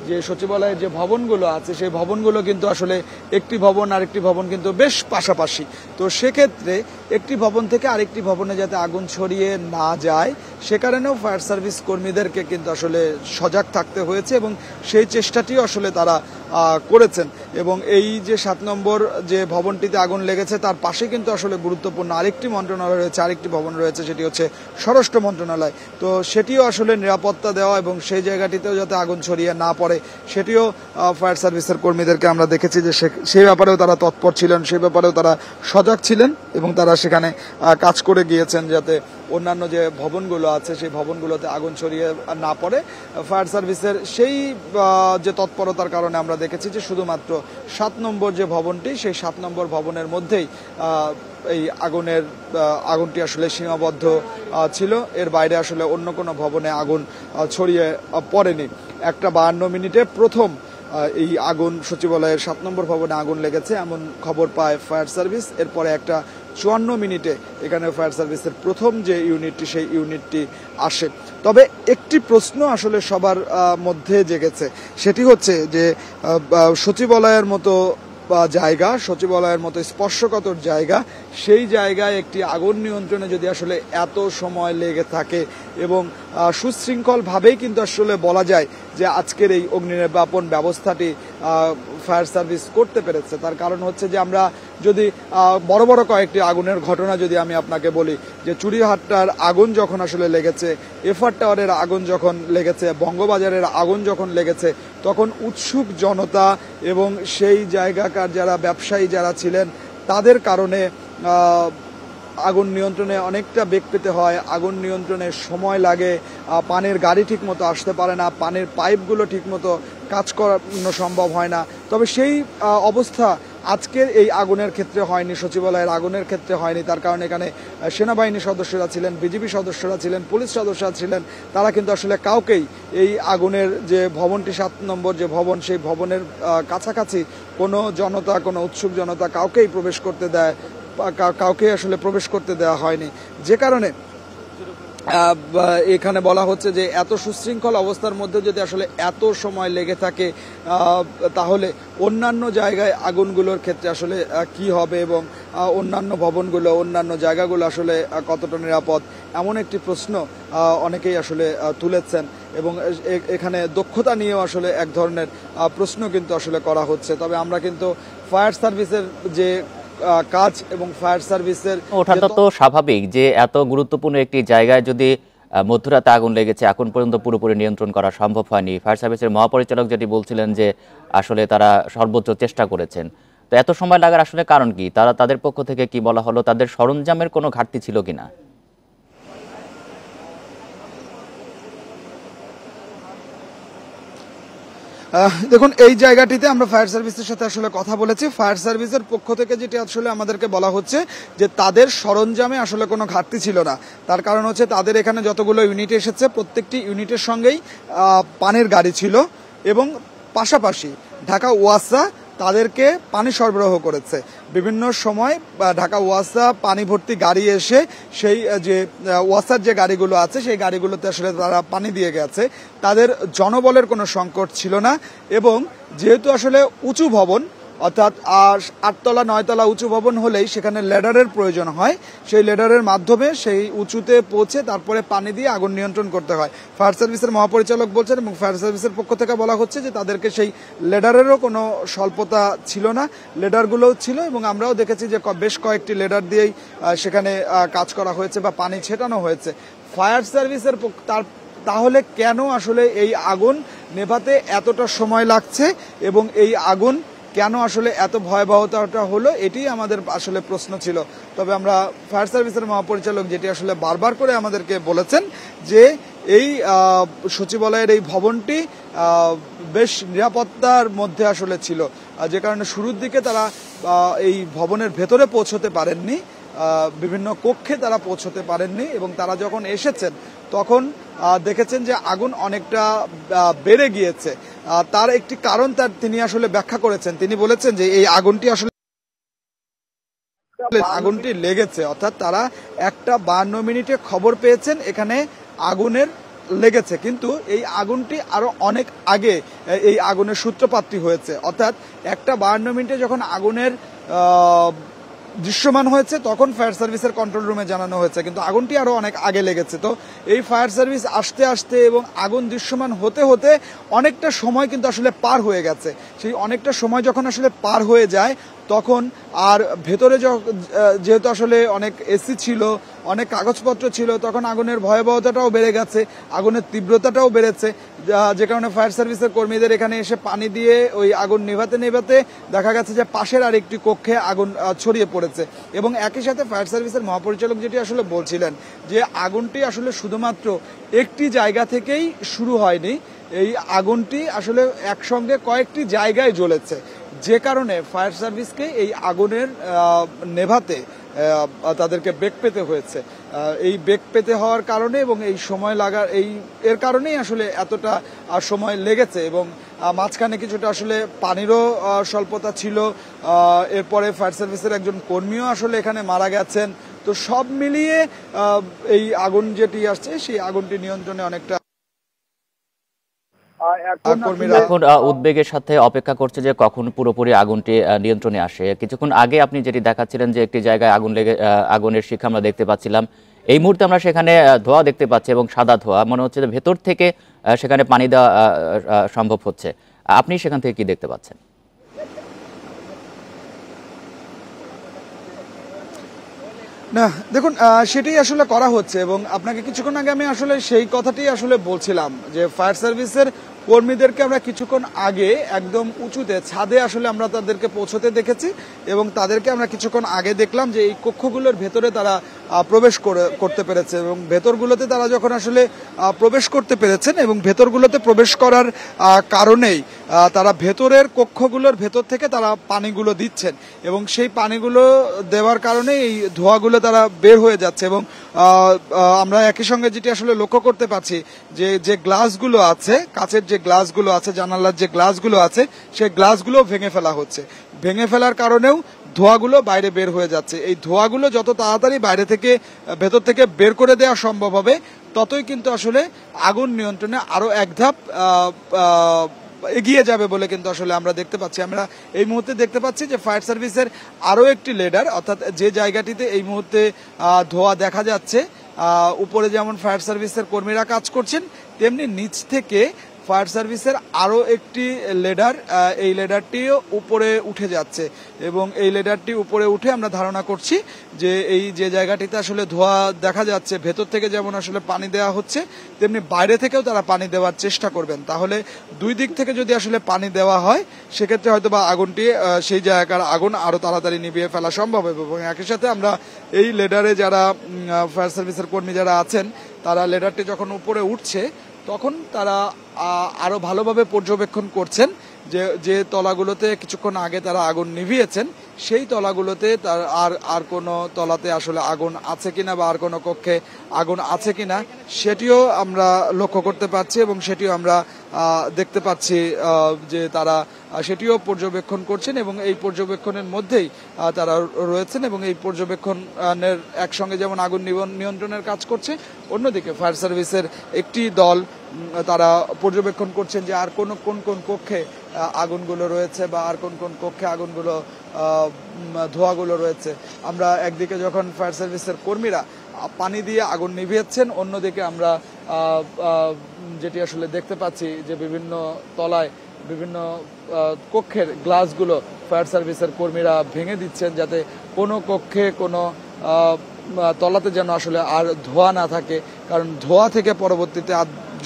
B: যে সচিবালয়ের যে ভবনগুলো আছে সেই ভবনগুলো কিন্তু আসলে একটি ভবন আরেকটি ভবন কিন্তু বেশ পাশাপাশি। তো সেক্ষেত্রে একটি ভবন থেকে আরেকটি ভবনে যাতে আগুন ছড়িয়ে না যায় সে কারণেও ফায়ার সার্ভিস কর্মীদেরকে কিন্তু আসলে সজাগ থাকতে হয়েছে এবং সেই চেষ্টাটিও আসলে তারা করেছেন। এবং এই যে 7 নম্বর যে ভবনটিতে আগুন লেগেছে তার পাশে কিন্তু আসলে গুরুত্বপূর্ণ আরেকটি মন্ত্রণালয় রয়েছে, আরেকটি ভবন রয়েছে, সেটি হচ্ছে স্বরাষ্ট্র মন্ত্রণালয়। তো সেটিও আসলে নিরাপত্তা দেওয়া এবং সেই জায়গাটিতেও যাতে আগুন ছড়িয়ে না পড়ে সেটিও ফায়ার সার্ভিসের কর্মীদেরকে আমরা দেখেছি যে সেই ব্যাপারেও তারা তৎপর ছিলেন, সেই ব্যাপারেও তারা সজাগ ছিলেন এবং তারা সেখানে কাজ করে গিয়েছেন যাতে অন্যান্য যে ভবনগুলো আছে সেই ভবনগুলোতে আগুন ছড়িয়ে না পড়ে। ফায়ার সার্ভিসের সেই যে তৎপরতার কারণে আমরা দেখেছি যে শুধুমাত্র 7 নম্বর যে ভবনটি সেই 7 নম্বর ভবনের মধ্যেই এই আগুনটি আসলে সীমাবদ্ধ ছিল, এর বাইরে আসলে অন্য কোনো ভবনে আগুন ছড়িয়ে পড়েনি। 1:52 প্রথম এই আগুন সচিবালয়ের 7 নম্বর ভবনে আগুন লেগেছে এমন খবর পায় ফায়ার সার্ভিস। এরপরে 1:54 এখানে ফায়ার সার্ভিসের প্রথম যে ইউনিটটি সেই ইউনিটটি আসে। তবে একটি প্রশ্ন আসলে সবার মধ্যে জেগেছে, সেটি হচ্ছে যে সচিবালয়ের মতো জায়গা, সচিবালয়ের মতো স্পর্শকাতর জায়গা, সেই জায়গায় একটি আগুন নিয়ন্ত্রণে যদি আসলে এত সময় লেগে থাকে এবং সুশৃঙ্খলভাবেই কিন্তু আসলে বলা যায় যে আজকের এই অগ্নি নির্বাপন ব্যবস্থাটি ফায়ার সার্ভিস করতে পেরেছে। তার কারণ হচ্ছে যে আমরা যদি বড় বড় কয়েকটি আগুনের ঘটনা যদি আমি আপনাকে বলি যে চুড়িহাট্টার আগুন যখন আসলে লেগেছে, এফআর টাওয়ারের আগুন যখন লেগেছে, বঙ্গবাজারের আগুন যখন লেগেছে, তখন উৎসুক জনতা এবং সেই জায়গাকার যারা ব্যবসায়ী যারা ছিলেন তাদের কারণে আগুন নিয়ন্ত্রণে অনেকটা বেগ পেতে হয়, আগুন নিয়ন্ত্রণে সময় লাগে, পানির গাড়ি ঠিকমতো আসতে পারে না, পানির পাইপগুলো ঠিকমতো কাজ করানো সম্ভব হয় না। তবে সেই অবস্থা আজকের এই আগুনের ক্ষেত্রে হয়নি, সচিবালয়ের আগুনের ক্ষেত্রে হয়নি। তার কারণে এখানে সেনাবাহিনীর সদস্যরা ছিলেন, বিজিবি সদস্যরা ছিলেন, পুলিশ সদস্যরা ছিলেন, তারা কিন্তু আসলে কাউকেই এই আগুনের যে ভবনটি 7 নম্বর যে ভবন সেই ভবনের কাছাকাছি কোনো জনতা, কোনো উৎসুক জনতা কাউকেই আসলে প্রবেশ করতে দেওয়া হয়নি। যে কারণে এখানে বলা হচ্ছে যে এত সুশৃঙ্খল অবস্থার মধ্যে যদি আসলে এত সময় লেগে থাকে তাহলে অন্যান্য জায়গায় আগুনগুলোর ক্ষেত্রে আসলে কি হবে এবং অন্যান্য ভবনগুলো, অন্যান্য জায়গাগুলো আসলে কতটা নিরাপদ, এমন একটি প্রশ্ন অনেকেই আসলে তুলেছেন এবং এখানে দক্ষতা নিয়েও আসলে এক ধরনের প্রশ্ন কিন্তু আসলে করা হচ্ছে। তবে আমরা কিন্তু ফায়ার সার্ভিসের যে কাজ এবং ফায়ার সার্ভিসের
A: ওঠাটা তো স্বাভাবিক যে এত গুরুত্বপূর্ণ একটি জায়গায় যদি মধ্যরাতে আগুন লেগেছে, এখন পর্যন্ত পুরোপুরি নিয়ন্ত্রণ করা সম্ভব হয়নি। ফায়ার সার্ভিসের মহাপরিচালক যেটি বলছিলেন যে আসলে তারা সর্বোচ্চ চেষ্টা করেছেন, তো এত সময় লাগার আসলে কারণ কি? তাদের পক্ষ থেকে কি বলা হলো? তাদের সরঞ্জামের কোনো ঘাটতি ছিল কিনা?
B: দেখুন, এই জায়গাটিতে আমরা ফায়ার সার্ভিসের সাথে আসলে কথা বলেছি। ফায়ার সার্ভিসের পক্ষ থেকে যেটি আসলে আমাদেরকে বলা হচ্ছে যে তাদের সরঞ্জামে আসলে কোনো ঘাটতি ছিল না। তার কারণ হচ্ছে তাদের এখানে যতগুলো ইউনিট এসেছে প্রত্যেকটি ইউনিটের সঙ্গেই পানির গাড়ি ছিল এবং পাশাপাশি ঢাকা ওয়াসা তাদেরকে পানি সরবরাহ করেছে। বিভিন্ন সময় ঢাকা ওয়াসা পানি ভর্তি গাড়ি এসে সেই যে ওয়াসার যে গাড়িগুলো আছে সেই গাড়িগুলোতে আসলে তারা পানি দিয়ে গেছে। তাদের জনবলের কোনো সংকট ছিল না এবং যেহেতু আসলে উঁচু ভবন, অর্থাৎ 8 তলা 9 তলা উঁচু ভবন হলেই সেখানে লেডারের প্রয়োজন হয়, সেই লেডারের মাধ্যমে সেই উঁচুতে পৌঁছে তারপরে পানি দিয়ে আগুন নিয়ন্ত্রণ করতে হয়। ফায়ার সার্ভিসের মহাপরিচালক বলছেন এবং ফায়ার সার্ভিসের পক্ষ থেকে বলা হচ্ছে যে তাদেরকে সেই লেডারেরও কোনো স্বল্পতা ছিল না, লেডারগুলোও ছিল এবং আমরাও দেখেছি যে বেশ কয়েকটি লেডার দিয়েই সেখানে কাজ করা হয়েছে বা পানি ছেটানো হয়েছে। ফায়ার সার্ভিসের তাহলে কেন আসলে এই আগুন নেভাতে এতটা সময় লাগছে এবং এই আগুন কেন আসলে এত ভয়াবহতাটা হলো, এটি আমাদের আসলে প্রশ্ন ছিল। তবে আমরা ফায়ার সার্ভিসের মহাপরিচালক যেটি আসলে বারবার করে আমাদেরকে বলেছেন যে এই সচিবালয়ের এই ভবনটি বেশ নিরাপত্তার মধ্যে আসলে ছিল, যে কারণে শুরুর দিকে তারা এই ভবনের ভেতরে পৌঁছতে পারেননি, বিভিন্ন কক্ষে তারা পৌঁছতে পারেননি এবং তারা যখন এসেছেন তখন দেখেছেন যে আগুন অনেকটা বেড়ে গিয়েছে। তার একটি কারণ তিনি আসলে ব্যাখ্যা করেছেন। তিনি বলেছেন যে এই আগুনটি লেগেছে, অর্থাৎ তারা 1:52 খবর পেয়েছেন এখানে আগুনের লেগেছে, কিন্তু এই আগুনটি আরো অনেক আগে এই আগুনের সূত্রপাতটি হয়েছে। অর্থাৎ 1:52 যখন আগুনের দৃশ্যমান হয়েছে তখন ফায়ার সার্ভিসের কন্ট্রোল রুমে জানানো হয়েছে, কিন্তু আগুনটি আরো অনেক আগে লেগেছে। তো এই ফায়ার সার্ভিস আসতে আসতে এবং আগুন দৃশ্যমান হতে হতে অনেকটা সময় কিন্তু আসলে পার হয়ে গেছে। সেই অনেকটা সময় যখন আসলে পার হয়ে যায় তখন আর ভেতরে যেহেতু আসলে অনেক এসি ছিল, অনেক কাগজপত্র ছিল, তখন আগুনের ভয়াবহতাটাও বেড়ে গেছে, আগুনের তীব্রতাটাও বেড়েছে, যে কারণে ফায়ার সার্ভিসের কর্মীদের এখানে এসে পানি দিয়ে ওই আগুন নেভাতে নেভাতে দেখা গেছে যে পাশের আরেকটি কক্ষে আগুন ছড়িয়ে পড়েছে। এবং একই সাথে ফায়ার সার্ভিসের মহাপরিচালক যেটি আসলে বলছিলেন যে আগুনটি আসলে শুধুমাত্র একটি জায়গা থেকেই শুরু হয়নি, এই আগুনটি আসলে একসঙ্গে কয়েকটি জায়গায় জ্বলেছে, যে কারণে ফায়ার সার্ভিসকে এই আগুনের নেভাতে তাদেরকে বেগ পেতে হয়েছে। এই বেগ পেতে হওয়ার কারণে এবং এই সময় লাগার এর কারণেই আসলে এতটা সময় লেগেছে। এবং মাঝখানে কিছুটা আসলে পানিরও স্বল্পতা ছিল, এরপরে ফায়ার সার্ভিসের একজন কর্মীও আসলে এখানে মারা গেছেন। তো সব মিলিয়ে এই আগুন যেটি আসছে সেই আগুনটি নিয়ন্ত্রণে অনেকটা
A: এখন উদ্বেগের সাথে অপেক্ষা করছে যে কখন পুরোপুরি আগুনটি নিয়ন্ত্রণে আসে। কিছুক্ষণ আগে আপনি যেটি দেখাচ্ছিলেন যে একটি জায়গায় আগুন লেগে আগুনের শিখা আমরা দেখতে পাচ্ছিলাম, এই মুহূর্তে আমরা সেখানে ধোঁয়া দেখতে পাচ্ছি এবং সাদা ধোঁয়া, মনে হচ্ছে যে ভেতর থেকে সেখানে পানি দেওয়া সম্ভব হচ্ছে। আপনি সেখান থেকে কি দেখতে পাচ্ছেন?
B: না দেখুন, সেটাই আসলে করা হচ্ছে এবং আপনাকে কিছুক্ষণ আগে আমি আসলে সেই কথাটি আসলে বলছিলাম যে ফায়ার সার্ভিসের কর্মীদেরকে আমরা কিছুক্ষণ আগে একদম উঁচুতে ছাদে আসলে আমরা তাদেরকে পৌঁছতে দেখেছি এবং তাদেরকে আমরা কিছুক্ষণ আগে দেখলাম যে এই কক্ষগুলোর ভেতরে তারা প্রবেশ করতে পেরেছে এবং ভেতরগুলোতে তারা যখন আসলে প্রবেশ করতে পেরেছেন এবং ভেতরগুলোতে প্রবেশ করার কারণেই তারা ভেতরের কক্ষগুলোর ভেতর থেকে তারা পানিগুলো দিচ্ছেন এবং সেই পানিগুলো দেওয়ার কারণে এই ধোঁয়াগুলো তারা বের হয়ে যাচ্ছে। এবং আমরা একই সঙ্গে যেটি আসলে লক্ষ্য করতে পারছি যে গ্লাসগুলো আছে, কাচের যে গ্লাসগুলো আছে, জানালার যে গ্লাসগুলো আছে, সেই গ্লাসগুলো ভেঙে ফেলা হচ্ছে। ভেঙে ফেলার কারণেও ধোঁয়াগুলো বাইরে বের হয়ে যাচ্ছে। এই ধোঁয়াগুলো যত তাড়াতাড়ি বাইরে থেকে ভেতর থেকে বের করে দেওয়া সম্ভব হবে ততই কিন্তু আসলে আগুন নিয়ন্ত্রণে আরো এক ধাপ এগিয়ে যাবে বলে কিন্তু আসলে আমরা দেখতে পাচ্ছি। আমরা এই মুহূর্তে দেখতে পাচ্ছি যে ফায়ার সার্ভিসের আরো একটি লেডার, অর্থাৎ যে জায়গাটিতে এই মুহূর্তে ধোঁয়া দেখা যাচ্ছে, উপরে যেমন ফায়ার সার্ভিসের কর্মীরা কাজ করছেন তেমনি নিচ থেকে ফায়ার সার্ভিসের আরো একটি লেডার, এই লেডারটিও উপরে উঠে যাচ্ছে এবং এই লেডারটি উপরে উঠে আমরা ধারণা করছি যে এই যে জায়গাটিতে আসলে ধোঁয়া দেখা যাচ্ছে ভেতর থেকে যেমন আসলে পানি দেওয়া হচ্ছে তেমনি বাইরে থেকেও তারা পানি দেওয়ার চেষ্টা করবেন। তাহলে দুই দিক থেকে যদি আসলে পানি দেওয়া হয় সেক্ষেত্রে হয়তো বা আগুনটি সেই জায়গার আগুন আরো তাড়াতাড়ি নিভিয়ে ফেলা সম্ভব হবে। এবং একই সাথে আমরা এই লেডারে যারা ফায়ার সার্ভিসের কর্মী যারা আছেন তারা লেডারটি যখন উপরে উঠছে তখন তারা আরো ভালোভাবে পর্যবেক্ষণ করছেন যে তলাগুলোতে কিছুক্ষণ আগে তারা আগুন নিভিয়েছেন সেই তলাগুলোতে তার আর কোনো তলাতে আসলে আগুন আছে কিনা বা আর কোনো কক্ষে আগুন আছে কিনা সেটিও আমরা লক্ষ্য করতে পারছি এবং সেটিও আমরা দেখতে পাচ্ছি যে তারা সেটিও পর্যবেক্ষণ করছেন এবং এই পর্যবেক্ষণের মধ্যেই তারা রয়েছেন এবং এই পর্যবেক্ষণের একসঙ্গে যেমন আগুন নিয়ন্ত্রণের কাজ করছে, অন্যদিকে ফায়ার সার্ভিসের একটি দল তারা পর্যবেক্ষণ করছেন যে আর কোন কোন কক্ষে আগুনগুলো রয়েছে বা আর কোন কোন কক্ষে আগুনগুলো ধোঁয়াগুলো রয়েছে। আমরা একদিকে যখন ফায়ার সার্ভিসের কর্মীরা পানি দিয়ে আগুন নিভিয়েছেন, অন্যদিকে আমরা যেটি আসলে দেখতে পাচ্ছি যে বিভিন্ন তলায় বিভিন্ন কক্ষের গ্লাসগুলো ফায়ার সার্ভিসের কর্মীরা ভেঙে দিচ্ছেন যাতে কোনো কক্ষে কোনো তলাতে যেন আসলে আর ধোঁয়া না থাকে, কারণ ধোঁয়া থেকে পরবর্তীতে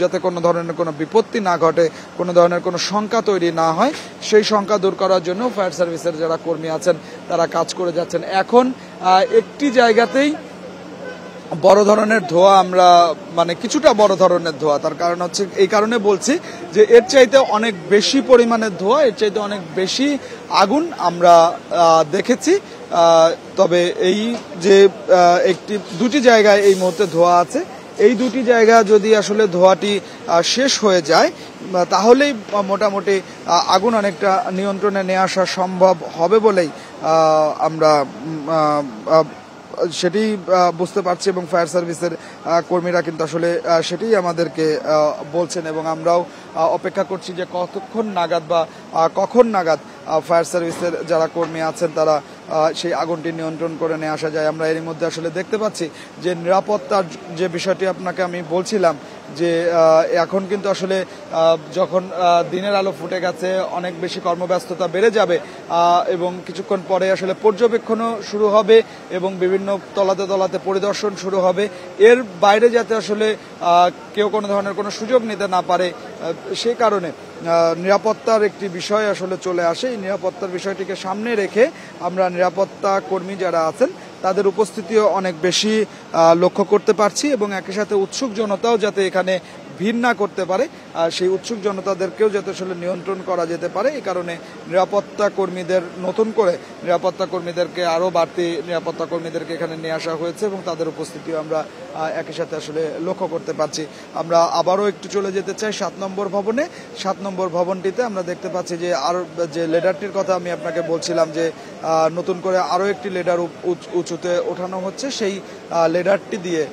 B: যাতে কোনো ধরনের কোনো বিপত্তি না ঘটে, কোনো ধরনের কোনো শঙ্কা তৈরি না হয়, সেই শঙ্কা দূর করার জন্য ফায়ার সার্ভিসের যারা কর্মী আছেন তারা কাজ করে যাচ্ছেন। এখন একটি জায়গাতেই বড় ধরনের ধোঁয়া আমরা কিছুটা বড় ধরনের ধোঁয়া, তার কারণ হচ্ছে এই কারণে বলছি যে এর চাইতে অনেক বেশি পরিমাণের ধোঁয়া, এর চাইতে অনেক বেশি আগুন আমরা দেখেছি। তবে এই যে দুটি জায়গায় এই মুহূর্তে ধোঁয়া আছে, এই দুটি জায়গা যদি আসলে ধোঁয়াটি শেষ হয়ে যায় তাহলেই মোটামুটি আগুন অনেকটা নিয়ন্ত্রণে নিয়ে আসা সম্ভব হবে বলেই আমরা সেটি বুঝতে পারছি এবং ফায়ার সার্ভিসের কর্মীরা কিন্তু আসলে সেটি আমাদেরকে বলছেন এবং আমরাও অপেক্ষা করছি যে কতক্ষণ নাগাদ বা কখন নাগাদ ফায়ার সার্ভিসের যারা কর্মী আছেন তারা সেই আগুনটি নিয়ন্ত্রণ করে নিয়ে আসা যায়। আমরা এর মধ্যে আসলে দেখতে পাচ্ছি যে নিরাপত্তার যে বিষয়টি আপনাকে আমি বলছিলাম যে এখন কিন্তু আসলে যখন দিনের আলো ফুটে গেছে অনেক বেশি কর্মব্যস্ততা বেড়ে যাবে এবং কিছুক্ষণ পরে আসলে পর্যবেক্ষণও শুরু হবে এবং বিভিন্ন তলাতে তলাতে পরিদর্শন শুরু হবে। এর বাইরে যাতে আসলে কেউ কোনো ধরনের কোনো সুযোগ নিতে না পারে সেই কারণে নিরাপত্তার একটি বিষয় আসলে চলে আসে। এই নিরাপত্তার বিষয়টিকে সামনে রেখে আমরা নিরাপত্তা কর্মী যারা আছেন তাদের উপস্থিতিও অনেক বেশি লক্ষ্য করতে পারছি এবং একই সাথে উৎসুক জনতাও যাতে এখানে ভিড় না করতে পারে সেই উৎসুক জনতাদেরকেও যাতে আসলে নিয়ন্ত্রণ করা যেতে পারে এই কারণে নিরাপত্তা কর্মীদের নতুন করে নিরাপত্তা কর্মীদেরকে আরও বাড়তি নিরাপত্তা কর্মীদেরকে এখানে নিয়ে আসা হয়েছে এবং তাদের উপস্থিতিও আমরা একই সাথে আসলে লক্ষ্য করতে পারছি। আমরা আবারও একটু চলে যেতে চাই 7 নম্বর ভবনে। 7 নম্বর ভবনটিতে আমরা দেখতে পাচ্ছি যে আরও যে লেডারটির কথা আমি আপনাকে বলছিলাম যে নতুন করে আরও একটি লেডার উঁচুতে ওঠানো হচ্ছে। সেই লেডারটি দিয়ে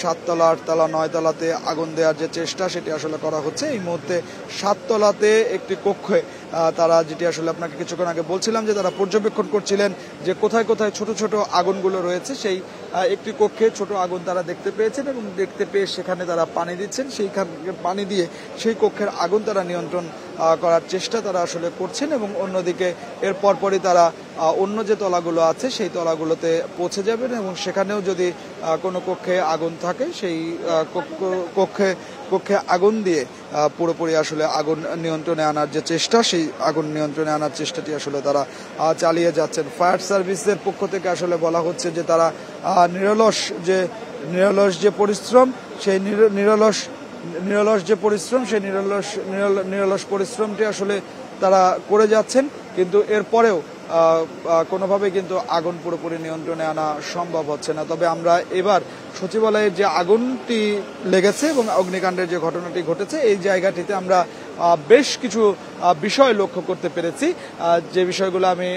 B: 7 তলা 8 তলা 9 তলাতে আগুন দেওয়ার যে চেষ্টা সেটি আসলে করা হচ্ছে। এই মুহূর্তে 7 তলাতে একটি কক্ষে তারা যেটি আসলে আপনাকে কিছুক্ষণ আগে বলছিলাম যে তারা পর্যবেক্ষণ করছিলেন যে কোথায় কোথায় ছোট ছোট আগুনগুলো রয়েছে সেই একটি কক্ষে ছোট আগুন তারা দেখতে পেয়েছেন এবং দেখতে পেয়ে সেখানে তারা পানি দিচ্ছেন। সেইখানে পানি দিয়ে সেই কক্ষের আগুন তারা নিয়ন্ত্রণ করার চেষ্টা তারা আসলে করছেন এবং অন্যদিকে এর পরপরই তারা অন্য যে তলাগুলো আছে সেই তলাগুলোতে পৌঁছে যাবেন এবং সেখানেও যদি কোনো কক্ষে আগুন থাকে সেই কক্ষে আগুন দিয়ে পুরোপুরি আসলে আগুন নিয়ন্ত্রণে আনার যে চেষ্টা সেই আগুন নিয়ন্ত্রণে আনার চেষ্টাটি আসলে তারা চালিয়ে যাচ্ছেন। ফায়ার সার্ভিসের পক্ষ থেকে আসলে বলা হচ্ছে যে তারা নিরলস যে পরিশ্রম সেই নিরলস পরিশ্রমটি আসলে তারা করে যাচ্ছেন কিন্তু এরপরেও কোনোভাবে কিন্তু আগুন পুরোপুরি নিয়ন্ত্রণে আনা সম্ভব হচ্ছে না। তবে আমরা এবার সচিবালয়ের যে আগুনটি লেগেছে এবং অগ্নিকাণ্ডের যে ঘটনাটি ঘটেছে এই জায়গাটিতে আমরা বেশ কিছু বিষয় লক্ষ্য করতে পেরেছি যে বিষয়গুলো আমি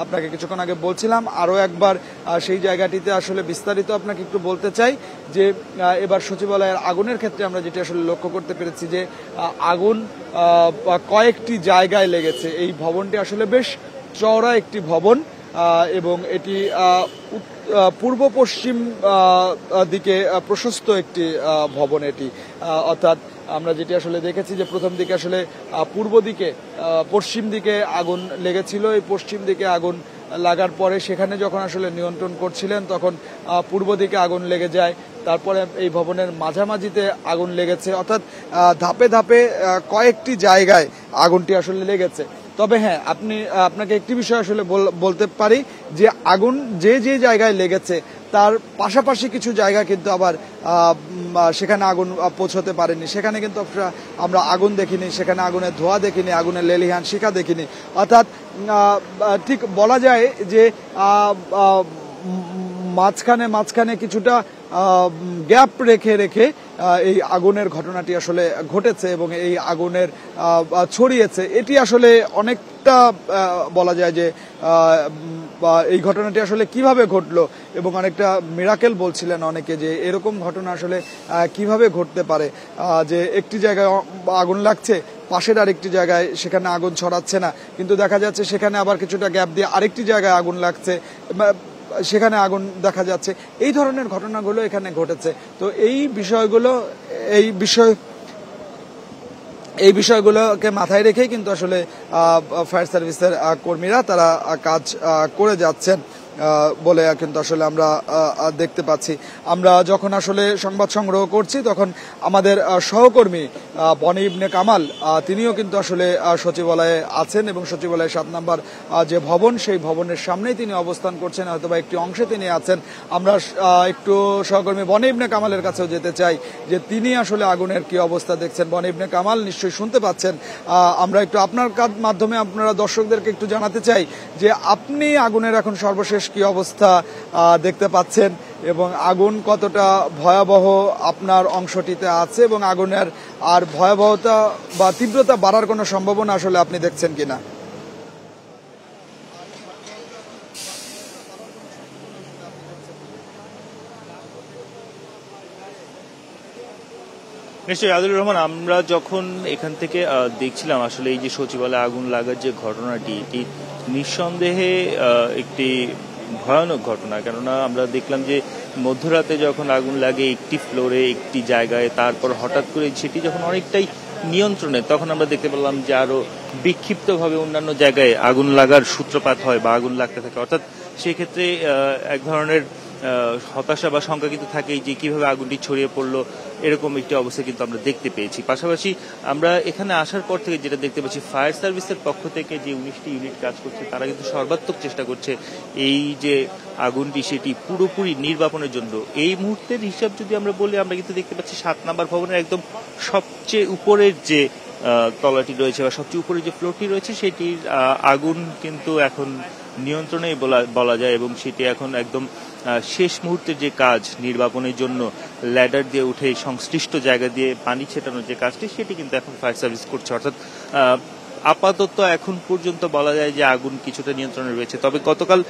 B: আপনাকে কিছুক্ষণ আগে বলছিলাম। আরও একবার সেই জায়গাটিতে আসলে বিস্তারিত আপনাকে একটু বলতে চাই যে এবার সচিবালয়ের আগুনের ক্ষেত্রে আমরা যেটি আসলে লক্ষ্য করতে পেরেছি যে আগুন কয়েকটি জায়গায় লেগেছে। এই ভবনটি আসলে বেশ চওড়া একটি ভবন এবং এটি পূর্ব পশ্চিম দিকে প্রশস্ত একটি ভবন। এটি অর্থাৎ আমরা যেটি আসলে দেখেছি যে প্রথম দিকে আসলে পূর্ব দিকে পশ্চিম দিকে আগুন লেগেছিল। এই পশ্চিম দিকে আগুন লাগার পরে সেখানে যখন আসলে নিয়ন্ত্রণ করছিলেন তখন পূর্ব দিকে আগুন লেগে যায়। তারপরে এই ভবনের মাঝামাঝিতে আগুন লেগেছে। অর্থাৎ ধাপে ধাপে কয়েকটি জায়গায় আগুনটি আসলে লেগেছে। তবে হ্যাঁ আপনাকে একটি বিষয় আসলে বলতে পারি যে আগুন যে জায়গায় লেগেছে তার পাশাপাশি কিছু জায়গা কিন্তু আবার সেখানে আগুন পৌঁছতে পারেনি। সেখানে কিন্তু আমরা আগুন দেখিনি, সেখানে আগুনের ধোঁয়া দেখিনি, আগুনের লেলিহান শিখা দেখিনি। অর্থাৎ ঠিক বলা যায় যে মাঝখানে কিছুটা গ্যাপ রেখে এই আগুনের ঘটনাটি আসলে ঘটেছে এবং এই আগুনের ছড়িয়েছে। এটি আসলে অনেকটা বলা যায় যে এই ঘটনাটি আসলে কিভাবে ঘটলো এবং অনেকটা মিরাকেল বলছিলেন অনেকে যে এরকম ঘটনা আসলে কিভাবে ঘটতে পারে যে একটি জায়গায় আগুন লাগছে পাশের আরেকটি জায়গায় সেখানে আগুন ছড়াচ্ছে না কিন্তু দেখা যাচ্ছে সেখানে আবার কিছুটা গ্যাপ দিয়ে আরেকটি জায়গায় আগুন লাগছে সেখানে আগুন দেখা যাচ্ছে। এই ধরনের ঘটনাগুলো এখানে ঘটেছে। তো এই বিষয়গুলোকে মাথায় রেখেই কিন্তু আসলে ফায়ার সার্ভিসের কর্মীরা তারা কাজ করে যাচ্ছেন বলে কিন্তু আসলে আমরা দেখতে পাচ্ছি। আমরা যখন আসলে সংবাদ সংগ্রহ করছি তখন আমাদের সহকর্মী বনি ইবনে কামাল তিনিও কিন্তু আসলে সচিবালয়ে আছেন এবং সচিবালয়ের 7 নম্বর যে ভবন সেই ভবনের সামনেই তিনি অবস্থান করছেন, হয়তোবা একটি অংশে তিনি আছেন। আমরা একটু সহকর্মী বনি ইবনে কামালের কাছেও যেতে চাই যে তিনি আসলে আগুনের কি অবস্থা দেখছেন। বনি ইবনে কামাল নিশ্চয়ই শুনতে পাচ্ছেন। আমরা একটু আপনার মাধ্যমে আপনারা দর্শকদেরকে একটু জানাতে চাই যে আপনি আগুনের এখন সর্বশেষ কি অবস্থা দেখতে পাচ্ছেন এবং আগুন কতটা ভয়াবহ আপনার অংশটিতে আছে এবং আগুনের আর ভয়াবহতা বা তীব্রতা বাড়ার কোনো সম্ভাবনা আসলে আপনি দেখছেন কিনা।
C: নিশ্চয়ই আদিলুর রহমান, আমরা যখন এখান থেকে দেখছিলাম আসলে এই যে সচিবালয়ে আগুন লাগার যে ঘটনাটি, এটি নিঃসন্দেহে একটি ভয়ানক ঘটনা। কেননা আমরা দেখলাম যে মধ্যরাতে যখন আগুন লাগে একটি ফ্লোরে একটি জায়গায়, তারপর হঠাৎ করে সেটি যখন অনেকটাই নিয়ন্ত্রণে, তখন আমরা দেখতে পেলাম যে আরো বিক্ষিপ্তভাবে অন্যান্য জায়গায় আগুন লাগার সূত্রপাত হয় বা আগুন লাগতে থাকে। অর্থাৎ সেক্ষেত্রে এক ধরনের হতাশা বা শঙ্কা কিন্তু থাকেই যে কিভাবে আগুনটি ছড়িয়ে পড়লো, এরকম একটি অবস্থা কিন্তু আমরা দেখতে পেয়েছি। পাশাপাশি আমরা এখানে আসার পর থেকে যেটা দেখতে পাচ্ছি, ফায়ার সার্ভিসের পক্ষ থেকে যে 19টি ইউনিট কাজ করছে, তারা কিন্তু সর্বাত্মক চেষ্টা করছে এই যে আগুনটি সেটি পুরোপুরি নির্বাপনের জন্য। এই মুহূর্তের হিসাব যদি আমরা বলি, আমরা কিন্তু দেখতে পাচ্ছি 7 নম্বর ভবনের একদম সবচেয়ে উপরের যে তলাটি রয়েছে বা সবচেয়ে উপরে যে ফ্লোরটি রয়েছে, সেটির আগুন কিন্তু এখন নিয়ন্ত্রণেই বলা যায়, এবং সেটি এখন একদম শেষ মুহূর্তের যে কাজ নির্বাপনের জন্য ল্যাডার দিয়ে উঠে সংশ্লিষ্ট জায়গা দিয়ে পানি ছেটানোর যে কাজটি, সেটি কিন্তু এখন ফায়ার সার্ভিস করছে। অর্থাৎ আপাতত এখন পর্যন্ত বলা যায় যে আগুন কিছুটা নিয়ন্ত্রণে রয়েছে। তবে গতকাল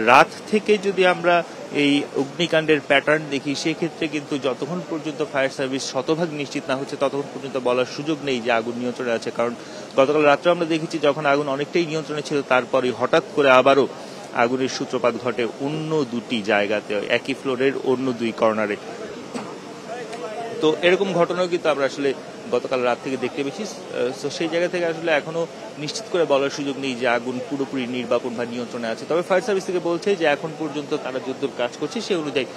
C: রাত থেকে যদি আমরা এই অগ্নিকাণ্ডের প্যাটার্ন দেখি, সেক্ষেত্রে কিন্তু যতক্ষণ পর্যন্ত ফায়ার সার্ভিস শতভাগ নিশ্চিত না হচ্ছে, ততক্ষণ পর্যন্ত বলার সুযোগ নেই যে আগুন নিয়ন্ত্রণে আছে। কারণ গতকাল রাত্রে আমরা দেখেছি যখন আগুন অনেকটাই নিয়ন্ত্রণে ছিল, তারপরে হঠাৎ করে আবারও আগুনের সূত্রপাত ঘটে অন্য দুটি জায়গাতে, একই ফ্লোরের অন্য দুই কর্নারে। তো এরকম ঘটনাও কিন্তু আমরা আসলে গতকাল রাত থেকে দেখতে পেয়েছি। তো সেই জায়গা থেকে আসলে এখনো নিশ্চিত করে বলার সুযোগ নেই যে আগুন পুরোপুরি নির্বাপন বা নিয়ন্ত্রণে আছে। তবে ফায়ার সার্ভিস থেকে বলছে যে এখন পর্যন্ত তারা যদ্দূর কাজ করছে, সে অনুযায়ী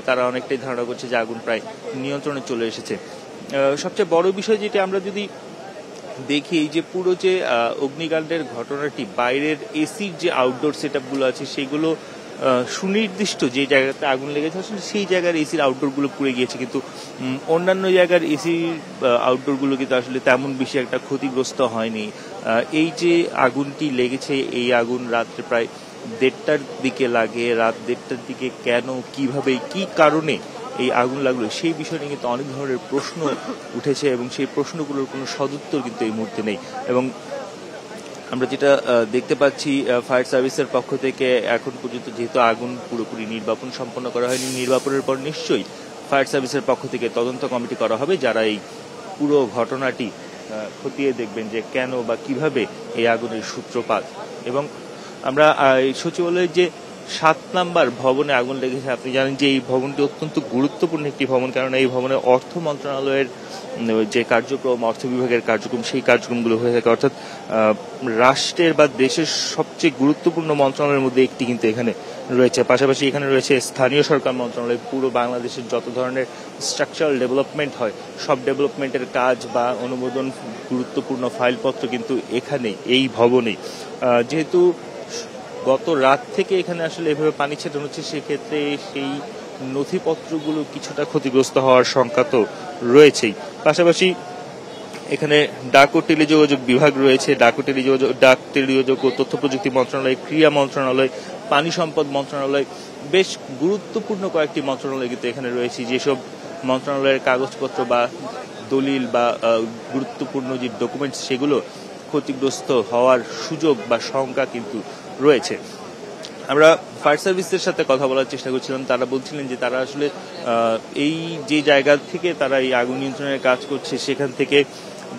C: তারা অনেকটাই ধারণা করছে যে আগুন প্রায় নিয়ন্ত্রণে চলে এসেছে। সবচেয়ে বড় বিষয় যেটা আমরা যদি দেখি, এই যে পুরো যে অগ্নিকাণ্ডের ঘটনাটি, বাইরের এসির যে আউটডোর সেট আপগুলো আছে, সেগুলো সুনির্দিষ্ট যে জায়গাতে আগুন লেগেছে আসলে সেই জায়গার এসির আউটডোর গুলো পুড়ে গিয়েছে, কিন্তু অন্যান্য জায়গার এসির আউটডোর গুলো কিন্তু আসলে তেমন বেশি একটা ক্ষতিগ্রস্ত হয়নি। এই যে আগুনটি লেগেছে, এই আগুন রাত্রে প্রায় 1:30টার দিকে লাগে। রাত 1:30টার দিকে কেন, কিভাবে, কি কারণে এই আগুন লাগলো, সেই বিষয় নিয়ে কিন্তু অনেক ধরনের প্রশ্ন উঠেছে, এবং সেই প্রশ্নগুলোর কোনো সদুত্তর কিন্তু এই মুহূর্তে নেই। এবং আমরা যেটা দেখতে পাচ্ছি, ফায়ার সার্ভিসের পক্ষ থেকে এখন পর্যন্ত যেহেতু আগুন পুরোপুরি নির্বাপন সম্পন্ন করা হয়নি, নির্বাপনের পর নিশ্চয়ই ফায়ার সার্ভিসের পক্ষ থেকে তদন্ত কমিটি করা হবে, যারা এই পুরো ঘটনাটি খতিয়ে দেখবেন যে কেন বা কিভাবে এই আগুনের সূত্রপাত। এবং আমরা সচিবালয়ের যে 7 নম্বর ভবনে আগুন লেগেছে, আপনি জানেন যে এই ভবনটি অত্যন্ত গুরুত্বপূর্ণ একটি ভবন, কারণ এই ভবনে অর্থ মন্ত্রণালয়ের যে কার্যক্রম, অর্থ বিভাগের কার্যক্রম, সেই কার্যক্রমগুলো হয়ে থাকে। অর্থাৎ রাষ্ট্রের বা দেশের সবচেয়ে গুরুত্বপূর্ণ মন্ত্রণালয়ের মধ্যে একটি কিন্তু এখানে রয়েছে। পাশাপাশি এখানে রয়েছে স্থানীয় সরকার মন্ত্রণালয়। পুরো বাংলাদেশের যত ধরনের স্ট্রাকচারাল ডেভেলপমেন্ট হয়, সব ডেভেলপমেন্টের কাজ বা অনুমোদন, গুরুত্বপূর্ণ ফাইলপত্র কিন্তু এখানেই, এই ভবনেই। যেহেতু গত রাত থেকে এখানে আসলে এভাবে পানি ছেটানো হচ্ছে, সেক্ষেত্রে সেই নথিপত্রগুলো কিছুটা ক্ষতিগ্রস্ত হওয়ার শঙ্কা তো রয়েছেই। পাশাপাশি এখানে ডাক ও টেলিযোগাযোগ বিভাগ রয়েছে। ডাক টেলিযোগাযোগ ও তথ্য প্রযুক্তি মন্ত্রণালয়, ক্রীড়া মন্ত্রণালয়, পানি সম্পদ মন্ত্রণালয়, বেশ গুরুত্বপূর্ণ কয়েকটি মন্ত্রণালয় কিন্তু এখানে রয়েছে। যেসব মন্ত্রণালয়ের কাগজপত্র বা দলিল বা গুরুত্বপূর্ণ যে ডকুমেন্টস, সেগুলো ক্ষতিগ্রস্ত হওয়ার সুযোগ বা শঙ্কা কিন্তু রয়েছে। আমরা ফায়ার সার্ভিসের সাথে কথা বলার চেষ্টা করছিলাম, তারা বলছিলেন যে তারা আসলে এই যে জায়গা থেকে তারা এই আগুন নিয়ন্ত্রণের কাজ করছে, সেখান থেকে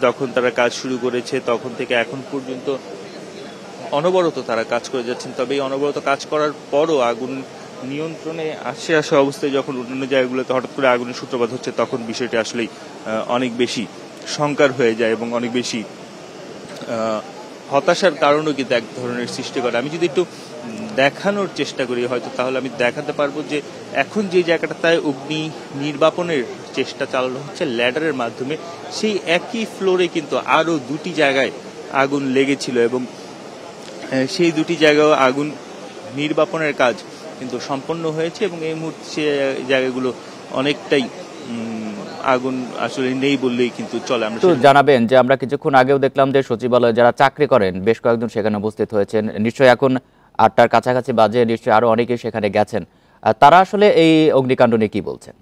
C: যখন তারা কাজ শুরু করেছে তখন থেকে এখন পর্যন্ত অনবরত তারা কাজ করে যাচ্ছেন। তবে এই অনবরত কাজ করার পরও আগুন নিয়ন্ত্রণে আসা অবস্থায় যখন অন্যান্য জায়গাগুলোতে হঠাৎ করে আগুনের সূত্রপাত হচ্ছে, তখন বিষয়টি আসলেই অনেক বেশি শঙ্কার হয়ে যায় এবং অনেক বেশি হতাশার কারণও কিন্তু এক ধরনের সৃষ্টি করে। আমি যদি একটু দেখানোর চেষ্টা করি হয়তো, তাহলে আমি দেখাতে পারবো যে এখন যে জায়গাটাতে অগ্নি নির্বাপনের চেষ্টা চালানো হচ্ছে ল্যাডারের মাধ্যমে, সেই একই ফ্লোরে কিন্তু আরো দুটি জায়গায় আগুন লেগেছিল, এবং সেই দুটি জায়গায় আগুন নির্বাপনের কাজ কিন্তু সম্পন্ন হয়েছে, এবং এই মুহূর্তে সে জায়গাগুলো অনেকটাই আগুন আসলে নেই বললেই কিন্তু চলে। আমরা
A: জানাবেন যে আমরা কিছুক্ষণ আগেও দেখলাম যে সচিবালয়ে যারা চাকরি করেন বেশ কয়েকজন সেখানে উপস্থিত হয়েছেন। নিশ্চয়ই এখন 8টার কাছাকাছি বাজে, নিশ্চয়ই আরো অনেকেই সেখানে গেছেন। তারা আসলে এই অগ্নিকাণ্ড নিয়ে কি বলছেন?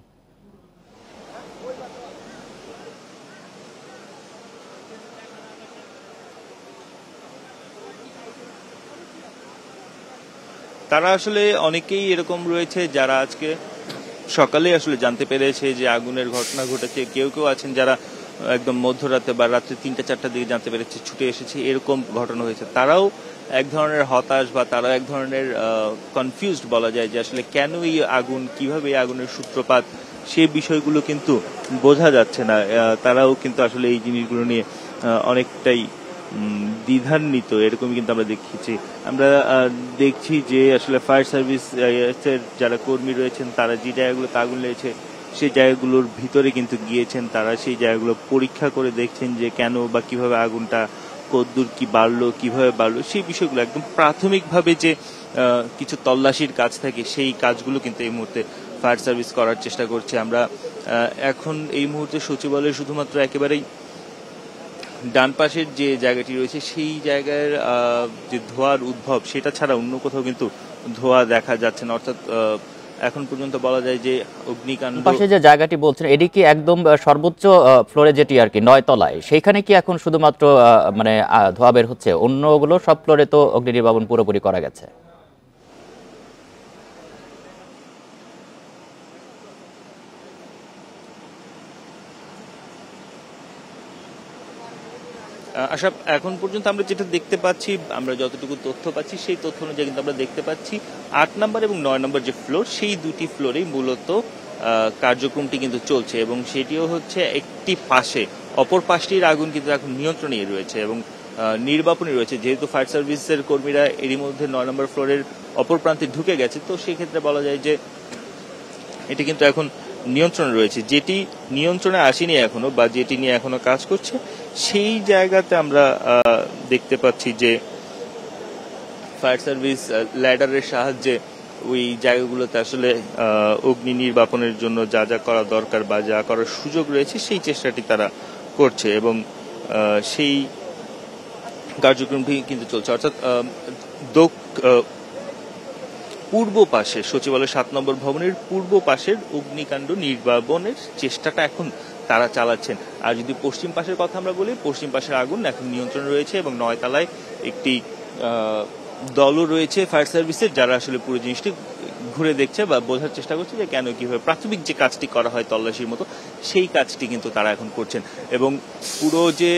C: তারা আসলে অনেকেই এরকম রয়েছে যারা আজকে সকালে আসলে জানতে পেরেছে যে আগুনের ঘটনা ঘটেছে। কেউ কেউ আছেন যারা একদম মধ্যরাতে বা রাত্রে 3টা-4টার দিকে জানতে পেরেছে, ছুটে এসেছে, এরকম ঘটনা হয়েছে। তারাও এক ধরনের হতাশ বা তারা এক ধরনের কনফিউজড বলা যায় যে আসলে কেন এই আগুন, কিভাবে এই আগুনের সূত্রপাত, সে বিষয়গুলো কিন্তু বোঝা যাচ্ছে না। তারাও কিন্তু আসলে এই জিনিসগুলো নিয়ে অনেকটাই দ্বিধান্বিত, এরকমই কিন্তু আমরা দেখেছি। আমরা দেখছি যে আসলে ফায়ার সার্ভিসের যারা কর্মী রয়েছেন তারা যে জায়গাগুলোতে আগুন লেগেছে সেই জায়গাগুলোর ভিতরে কিন্তু গিয়েছেন, তারা সেই জায়গাগুলো পরীক্ষা করে দেখছেন যে কেন বা কিভাবে আগুনটা কতদূর কি বাড়লো, কিভাবে বাড়লো, সেই বিষয়গুলো একদম প্রাথমিকভাবে যে কিছু তল্লাশির কাজ থাকে সেই কাজগুলো কিন্তু এই মুহূর্তে ফায়ার সার্ভিস করার চেষ্টা করছে। আমরা এখন এই মুহূর্তে সচিবালয়ে শুধুমাত্র একেবারেই ডান পাশের যে জায়গাটি রয়েছে সেই জায়গার যে ধোঁয়ার উদ্ভব সেটা ছাড়া অন্য কোথাও কিন্তু ধোঁয়া দেখা যাচ্ছে না। অর্থাৎ এখন পর্যন্ত বলা যায় যে অগ্নিকাণ্ড।
A: পাশে যে জায়গাটি বলছেন এটি কি একদম সর্বোচ্চ ফ্লোরে, যেটি আর কি 9 তলায়, সেইখানে কি এখন শুধুমাত্র মানে ধোঁয়া বের হচ্ছে? অন্যগুলো সব ফ্লোরে তো অগ্নি নির্বাপন পুরোপুরি করা গেছে।
C: আশা, এখন পর্যন্ত আমরা যেটা দেখতে পাচ্ছি, আমরা যতটুকু তথ্য পাচ্ছি সেই তথ্য অনুযায়ী কিন্তু আমরা দেখতে পাচ্ছি 8 নম্বর এবং 9 নম্বর যে ফ্লোর, সেই দুটি ফ্লোরেই মূলত কার্যক্রমটি কিন্তু চলছে এবং সেটিও হচ্ছে একটি পাশে, অপর পাশটির আগুন কিন্তু এখন নিয়ন্ত্রণে রয়েছে এবং নির্বাপনে রয়েছে। যেহেতু ফায়ার সার্ভিসের কর্মীরা এরই মধ্যে 9 নম্বর ফ্লোরের অপর প্রান্তে ঢুকে গেছে, তো সেই ক্ষেত্রে বলা যায় যে এটি কিন্তু এখন নিয়ন্ত্রণে রয়েছে। যেটি নিয়ন্ত্রণে আসেনি এখনো বা যেটি নিয়ে এখনো কাজ করছে সেই জায়গাতে আমরা দেখতে পাচ্ছি যে ফায়ার সার্ভিস ল্যাডারের সাহায্যে ওই জায়গাগুলোতে আসলে অগ্নি নির্বাপনের জন্য যা যা করা দরকার বা যা করার সুযোগ রয়েছে সেই চেষ্টাটি তারা করছে এবং সেই কার্যক্রমটি কিন্তু চলছে। অর্থাৎ পূর্ব পাশে সচিবালয় 7 নম্বর ভবনের পূর্ব পাশের অগ্নিকাণ্ড নির্বাপনের চেষ্টাটা এখন তারা চালাচ্ছেন। আর যদি পশ্চিম পাশের কথা আমরা বলি, পশ্চিম পাশের আগুন এখন নিয়ন্ত্রণে রয়েছে এবং 9 তলায় একটি দলও রয়েছে ফায়ার সার্ভিসের, যারা আসলে পুরো জিনিসটি ঘুরে দেখছে বা বোঝার চেষ্টা করছে যে কেন কিভাবে প্রাথমিক যে কাজটি করা হয় তল্লাশির মতো সেই কাজটি কিন্তু তারা এখন করছেন। এবং পুরো যে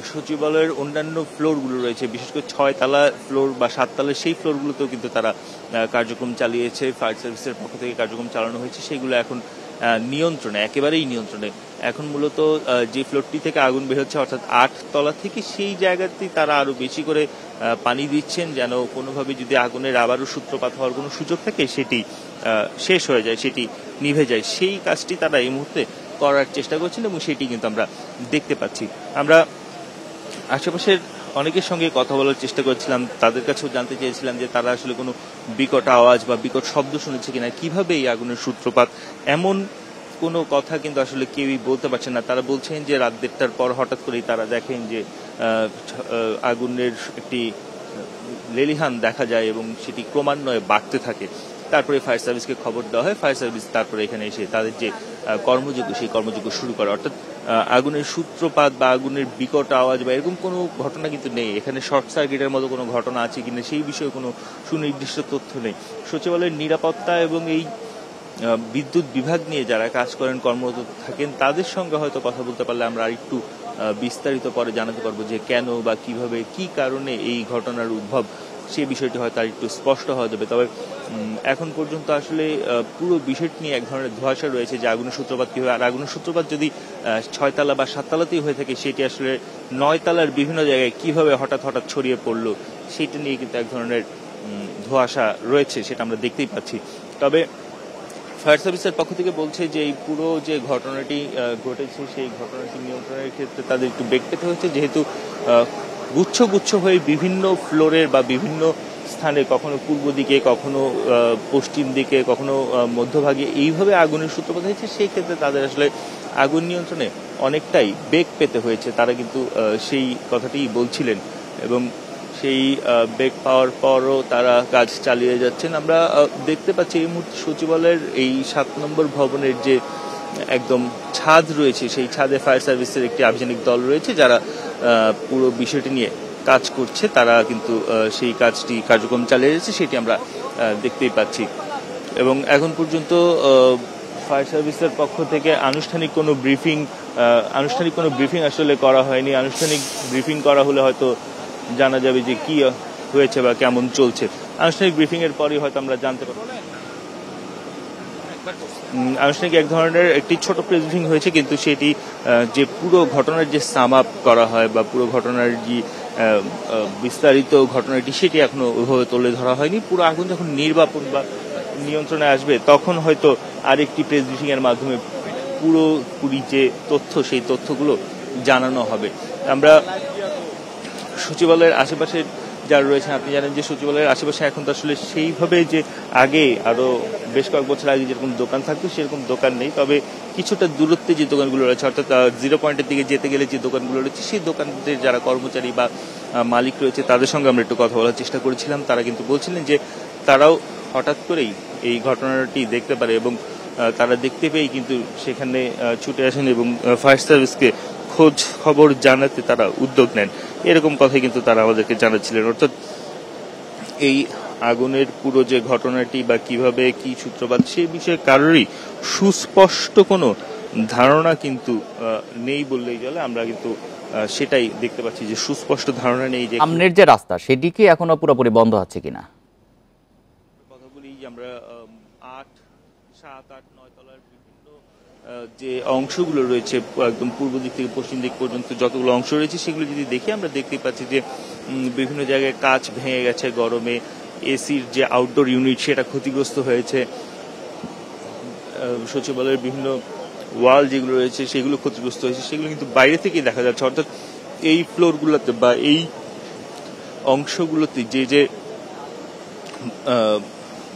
C: সচিবালয়ের অন্যান্য ফ্লোরগুলো রয়েছে, বিশেষ করে 6 তলা ফ্লোর বা 7 তলার সেই ফ্লোরগুলোতেও কিন্তু তারা কার্যক্রম চালিয়েছে, ফায়ার সার্ভিসের পক্ষ থেকে কার্যক্রম চালানো হয়েছে, সেগুলো এখন নিয়ন্ত্রণে, একেবারেই নিয়ন্ত্রণে। এখন মূলত যে ফ্লোরটি থেকে আগুন বের হচ্ছে অর্থাৎ 8 তলা থেকে, সেই জায়গাতেই তারা আরো বেশি করে পানি দিচ্ছেন যেন কোনোভাবে যদি আগুনের আবারও সূত্রপাত হওয়ার কোনো সুযোগ থাকে সেটি শেষ হয়ে যায়, সেটি নিভে যায়। সেই কাজটি তারা এই মুহূর্তে করার চেষ্টা করছেন এবং সেটি কিন্তু আমরা দেখতে পাচ্ছি। আমরা আশেপাশের অনেকের সঙ্গে কথা বলার চেষ্টা করছিলাম, তাদের কাছেও জানতে চেয়েছিলাম যে তারা আসলে কোনো বিকট আওয়াজ বা বিকট শব্দ শুনেছে কিনা, কিভাবে এই আগুনের সূত্রপাত, এমন কোনো কথা কিন্তু আসলে কেউই বলতে পারছেন না। তারা বলছেন যে রাত 1:30টার পর হঠাৎ করেই তারা দেখেন যে আগুনের একটি লেলিহান দেখা যায় এবং সেটি ক্রমান্বয়ে বাড়তে থাকে। তারপরে ফায়ার সার্ভিসকে খবর দেওয়া হয়, ফায়ার সার্ভিস তারপরে এখানে এসে তাদের যে কর্মযোগ্য সেই কর্মযোগ্য শুরু করে। অর্থাৎ আগুনের সূত্রপাত বা আগুনের বিকট আওয়াজ বা এরকম কোনো ঘটনা কিন্তু নেই। এখানে শর্ট সার্কিটের মতো কোনো ঘটনা আছে কিনা সেই বিষয়ে কোনো সুনির্দিষ্ট তথ্য নেই। সচিবালয়ের নিরাপত্তা এবং এই বিদ্যুৎ বিভাগ নিয়ে যারা কাজ করেন, কর্মরত থাকেন, তাদের সঙ্গে হয়তো কথা বলতে পারলে আমরা আরেকটু বিস্তারিত পরে জানাতে পারবো যে কেন বা কিভাবে কি কারণে এই ঘটনার উদ্ভব, সেই বিষয়টি হয়তো আর একটু স্পষ্ট হয়ে যাবে। তবে এখন পর্যন্ত আসলে পুরো বিষয়টি নিয়ে এক ধরনের ধোঁয়াশা রয়েছে যে আগুনের সূত্রপাত কিভাবে, আর আগুনের সূত্রপাত যদি 6 তলা বা 7 তলাতেই হয়ে থাকে সেটি আসলে 9 তলার বিভিন্ন জায়গায় কিভাবে হঠাৎ হঠাৎ ছড়িয়ে পড়লো সেটা নিয়ে কিন্তু এক ধরনের ধোঁয়াশা রয়েছে, সেটা আমরা দেখতেই পাচ্ছি। তবে ফায়ার সার্ভিসের পক্ষ থেকে বলছে যে এই পুরো যে ঘটনাটি ঘটেছে সেই ঘটনাটি নিয়ন্ত্রণের ক্ষেত্রে তাদের একটু বেগ পেতে হয়েছে, যেহেতু গুচ্ছ গুচ্ছ হয়ে বিভিন্ন ফ্লোরের বা বিভিন্ন স্থানে, কখনো পূর্ব দিকে, কখনো পশ্চিম দিকে, কখনো মধ্যভাগে এইভাবে আগুনের সূত্রপাত হয়েছে। সেই ক্ষেত্রে তাদের আসলে আগুন নিয়ন্ত্রণে অনেকটাই বেগ পেতে হয়েছে, তারা কিন্তু সেই কথাটি বলছিলেন এবং সেই বেগ পাওয়ার পরও তারা কাজ চালিয়ে যাচ্ছেন। আমরা দেখতে পাচ্ছি এই মুহূর্তে সচিবালয়ের এই 7 নম্বর ভবনের যে একদম ছাদ রয়েছে সেই ছাদে ফায়ার সার্ভিসের একটি আভিযানিক দল রয়েছে যারা পুরো বিষয়টি নিয়ে কাজ করছে। তারা কিন্তু সেই কার্যক্রম চালিয়ে যাচ্ছে, সেটি আমরা দেখতেই পাচ্ছি। এবং এখন পর্যন্ত ফায়ার সার্ভিসের পক্ষ থেকে আনুষ্ঠানিক কোনো ব্রিফিং আসলে করা হয়নি। আনুষ্ঠানিক ব্রিফিং করা হলে হয়তো জানা যাবে যে কি হয়েছে বা কেমন চলছে। আনুষ্ঠানিক ব্রিফিং এর পরই হয়তো আমরা জানতে পারবো। আনুষ্ঠানিক এক ধরনের একটি ছোট প্রেস ব্রিফিং হয়েছে, কিন্তু সেটি যে পুরো ঘটনার যে সাম আপ করা হয় বা পুরো ঘটনার যে বিস্তারিত ঘটনাটি সেটি এখনো ওইভাবে তুলে ধরা হয়নি। পুরো আগুন যখন নির্বাপন বা নিয়ন্ত্রণে আসবে তখন হয়তো আরেকটি প্রেস ব্রিফিং এর মাধ্যমে পুরোপুরি যে তথ্য সেই তথ্যগুলো জানানো হবে। আমরা সচিবালয়ের আশেপাশে যারা রয়েছেন, আপনি জানেন যে সচিবালয়ের আশেপাশে এখন তো আসলে সেইভাবে যে আগে আরো বেশ কয়েক বছর আগে যেরকম দোকান থাকতো সেরকম দোকান নেই। তবে কিছুটা দূরত্বে যে দোকানগুলো রয়েছে, অর্থাৎ 0 পয়েন্টের দিকে যেতে গেলে যে দোকানগুলো রয়েছে সেই দোকানদের যারা কর্মচারী বা মালিক রয়েছে তাদের সঙ্গে আমরা একটু কথা বলার চেষ্টা করেছিলাম। তারা কিন্তু বলছিলেন যে তারাও হঠাৎ করেই এই ঘটনাটি দেখতে পারে এবং তারা দেখতে পেয়েই কিন্তু সেখানে ছুটে আসেন এবং ফায়ার সার্ভিসকে খোঁজ খবর জানাতে তারা উদ্যোগ নেন। এরকম কথাই কিন্তু তারা আমাদেরকে জানাচ্ছিলেন। অর্থাৎ এই আগুনের পুরো যে ঘটনাটি বা কিভাবে কি সূত্রপাত সেই বিষয়ে কারোরই সুস্পষ্ট কোনো ধারণা কিন্তু নেই বললেই চলে। আমরা কিন্তু সেটাই দেখতে পাচ্ছি যে সুস্পষ্ট ধারণা নেই যে
A: সামনের যে রাস্তা সেটি কি এখনো পুরোপুরি বন্ধ আছে কিনা।
C: কথা বলি যে আমরা 8, 7, 8, 9 তলার বিভিন্ন যে অংশগুলো রয়েছে একদম পূর্ব দিক থেকে পশ্চিম দিক পর্যন্ত যতগুলো অংশ রয়েছে সেগুলো যদি দেখি আমরা দেখতে পাচ্ছি যে বিভিন্ন জায়গায় কাঁচ ভেঙে গেছে গরমে। এসির যে আউটডোর ইউনিট সেটা ক্ষতিগ্রস্ত হয়েছে। সচিবালয়ের বিভিন্ন ওয়াল যেগুলো রয়েছে সেগুলো ক্ষতিগ্রস্ত হয়েছে, সেগুলো কিন্তু বাইরে থেকেই দেখা যাচ্ছে। অর্থাৎ এই ফ্লোরগুলোতে বা এই অংশগুলোতে যে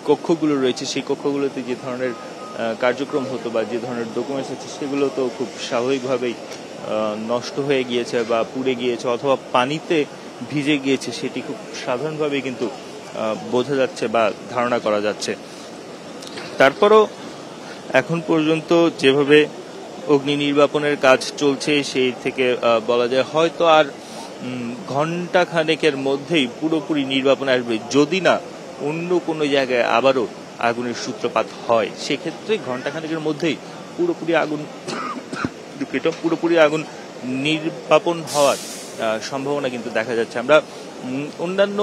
C: কক্ষগুলো রয়েছে সেই কক্ষগুলোতে যে ধরনের কার্যক্রম হতো বা যে ধরনের ডকুমেন্টস আছে সেগুলো তো খুব স্বাভাবিকভাবেই নষ্ট হয়ে গিয়েছে বা পুড়ে গিয়েছে অথবা পানিতে ভিজে গিয়েছে, সেটি খুব সাধারণভাবে কিন্তু বোঝা যাচ্ছে বা ধারণা করা যাচ্ছে। তারপরও এখন পর্যন্ত যেভাবে অগ্নি নির্বাপনের কাজ চলছে সেই থেকে বলা যায় হয়তো আর ঘন্টা খানেকের মধ্যেই পুরোপুরি নির্বাপন আসবে, যদি না অন্য কোনো জায়গায় আবারও আগুনের সূত্রপাত হয়। সেক্ষেত্রে ঘন্টা খানেকের মধ্যেই পুরোপুরি আগুন নির্বাপন হওয়ার সম্ভাবনা কিন্তু দেখা যাচ্ছে। আমরা অন্যান্য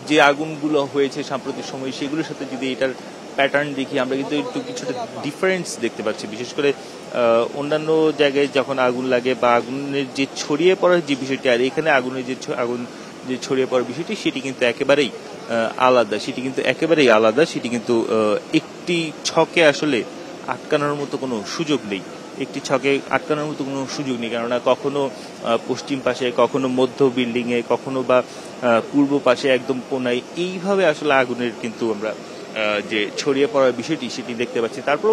C: যে আগুনগুলো হয়েছে সাম্প্রতিক সময়ে সেগুলোর সাথে যদি এটার প্যাটার্ন দেখি আমরা কিন্তু একটু কিছুটা ডিফারেন্স দেখতে পাচ্ছি। বিশেষ করে অন্যান্য জায়গায় যখন আগুন লাগে বা আগুনের যে ছড়িয়ে পড়ার যে বিষয়টি আর এখানে আগুন যে ছড়িয়ে পড়ার বিষয়টি সেটি কিন্তু একেবারেই আলাদা। সেটি কিন্তু একটি ছকে আসলে আটকানোর মতো কোনো সুযোগ নেই। কেননা কখনো পশ্চিম পাশে, কখনো মধ্য বিল্ডিং এ, কখনো বা পূর্ব পাশে একদম কোনায়, এইভাবে আসলে আগুনের কিন্তু আমরা যে ছড়িয়ে পড়ার বিষয়টি সেটি দেখতে পাচ্ছি। তারপর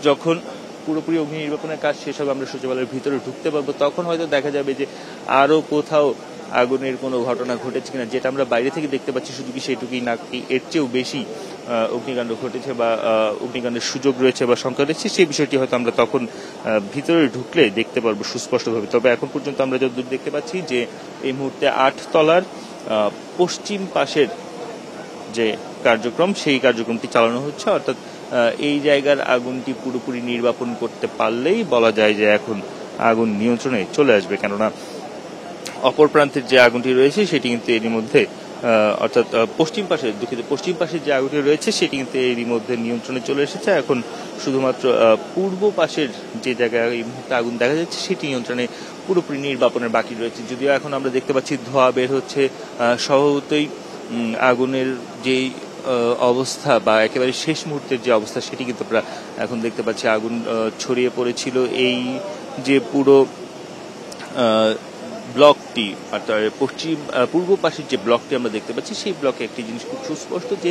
C: যখন পুরোপুরি অগ্নি নির্বাপনের কাজ শেষ হবে আমরা সচিবালয়ের ভিতরে ঢুকতে পারবো, তখন হয়তো দেখা যাবে যে আরো কোথাও আগুনের কোনো ঘটনা ঘটেছে কিনা। যেটা আমরা বাইরে থেকে দেখতে পাচ্ছি শুধু কি সেটুকুই না, এর চেয়েও বেশি অগ্নিকাণ্ড ঘটেছে বা অগ্নিকাণ্ডের সুযোগ রয়েছে বা সংখ্যা রয়েছে, সেই বিষয়টি হয়তো আমরা তখন ভিতরে ঢুকলে দেখতে পারবো সুস্পষ্টভাবে। তবে এখন পর্যন্ত আমরা যতদূর দেখতে পাচ্ছি যে এই মুহূর্তে 8 তলার পশ্চিম পাশের যে কার্যক্রম সেই কার্যক্রমটি চালানো হচ্ছে। অর্থাৎ এই জায়গার আগুনটি পুরোপুরি নির্বাপন করতে পারলেই বলা যায় যে এখন আগুন নিয়ন্ত্রণে চলে আসবে। কেননা অপর প্রান্তের যে আগুনটি রয়েছে সেটি কিন্তু এরই মধ্যে অর্থাৎ পশ্চিম পাশের যে আগুনটি রয়েছে সেটি কিন্তু এরই মধ্যে নিয়ন্ত্রণে চলে এসেছে। এখন শুধুমাত্র পূর্ব পাশের যে জায়গায় এই মুহূর্তে আগুন দেখা যাচ্ছে সেটি নিয়ন্ত্রণে পুরোপুরি নির্বাপনের বাকি রয়েছে। যদিও এখন আমরা দেখতে পাচ্ছি ধোঁয়া বের হচ্ছে, স্বভাবতই আগুনের যেই অবস্থা বা একেবারে শেষ মুহূর্তের যে অবস্থা সেটি কিন্তু আমরা এখন দেখতে পাচ্ছি। আগুন ছড়িয়ে পড়েছিল এই যে পুরো ব্লকটি, অর্থাৎ পূর্ব পাশের যে ব্লকটি আমরা দেখতে পাচ্ছি সেই ব্লকে একটি জিনিস খুব সুস্পষ্ট যে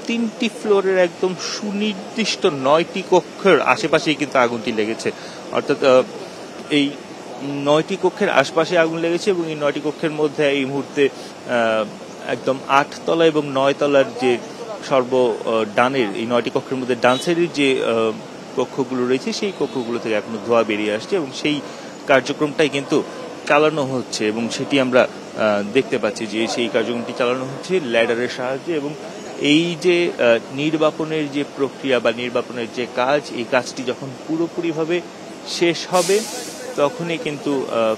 C: 3টি ফ্লোরের একদম সুনির্দিষ্ট 9টি কক্ষের আশেপাশেই কিন্তু আগুনটি লেগেছে। অর্থাৎ এই 9টি কক্ষের আশপাশে আগুন লেগেছে এবং এই 9টি কক্ষের মধ্যে এই মুহূর্তে একদম 8 তলা এবং 9 তলার যে ডানের এই 9টি কক্ষের মধ্যে ডান সাইডের যে কক্ষগুলো রয়েছে সেই কক্ষগুলো থেকে এখনো ধোঁয়া বেরিয়ে আসছে এবং সেই কার্যক্রমটাই কিন্তু চালানো হচ্ছে এবং সেটি আমরা দেখতে পাচ্ছি যে সেই কার্যক্রমটি চালানো হচ্ছে ল্যাডারের সাহায্যে। এবং এই যে নির্বাপনের যে প্রক্রিয়া বা নির্বাপনের যে কাজ, এই কাজটি যখন পুরোপুরিভাবে শেষ হবে তখনই কিন্তু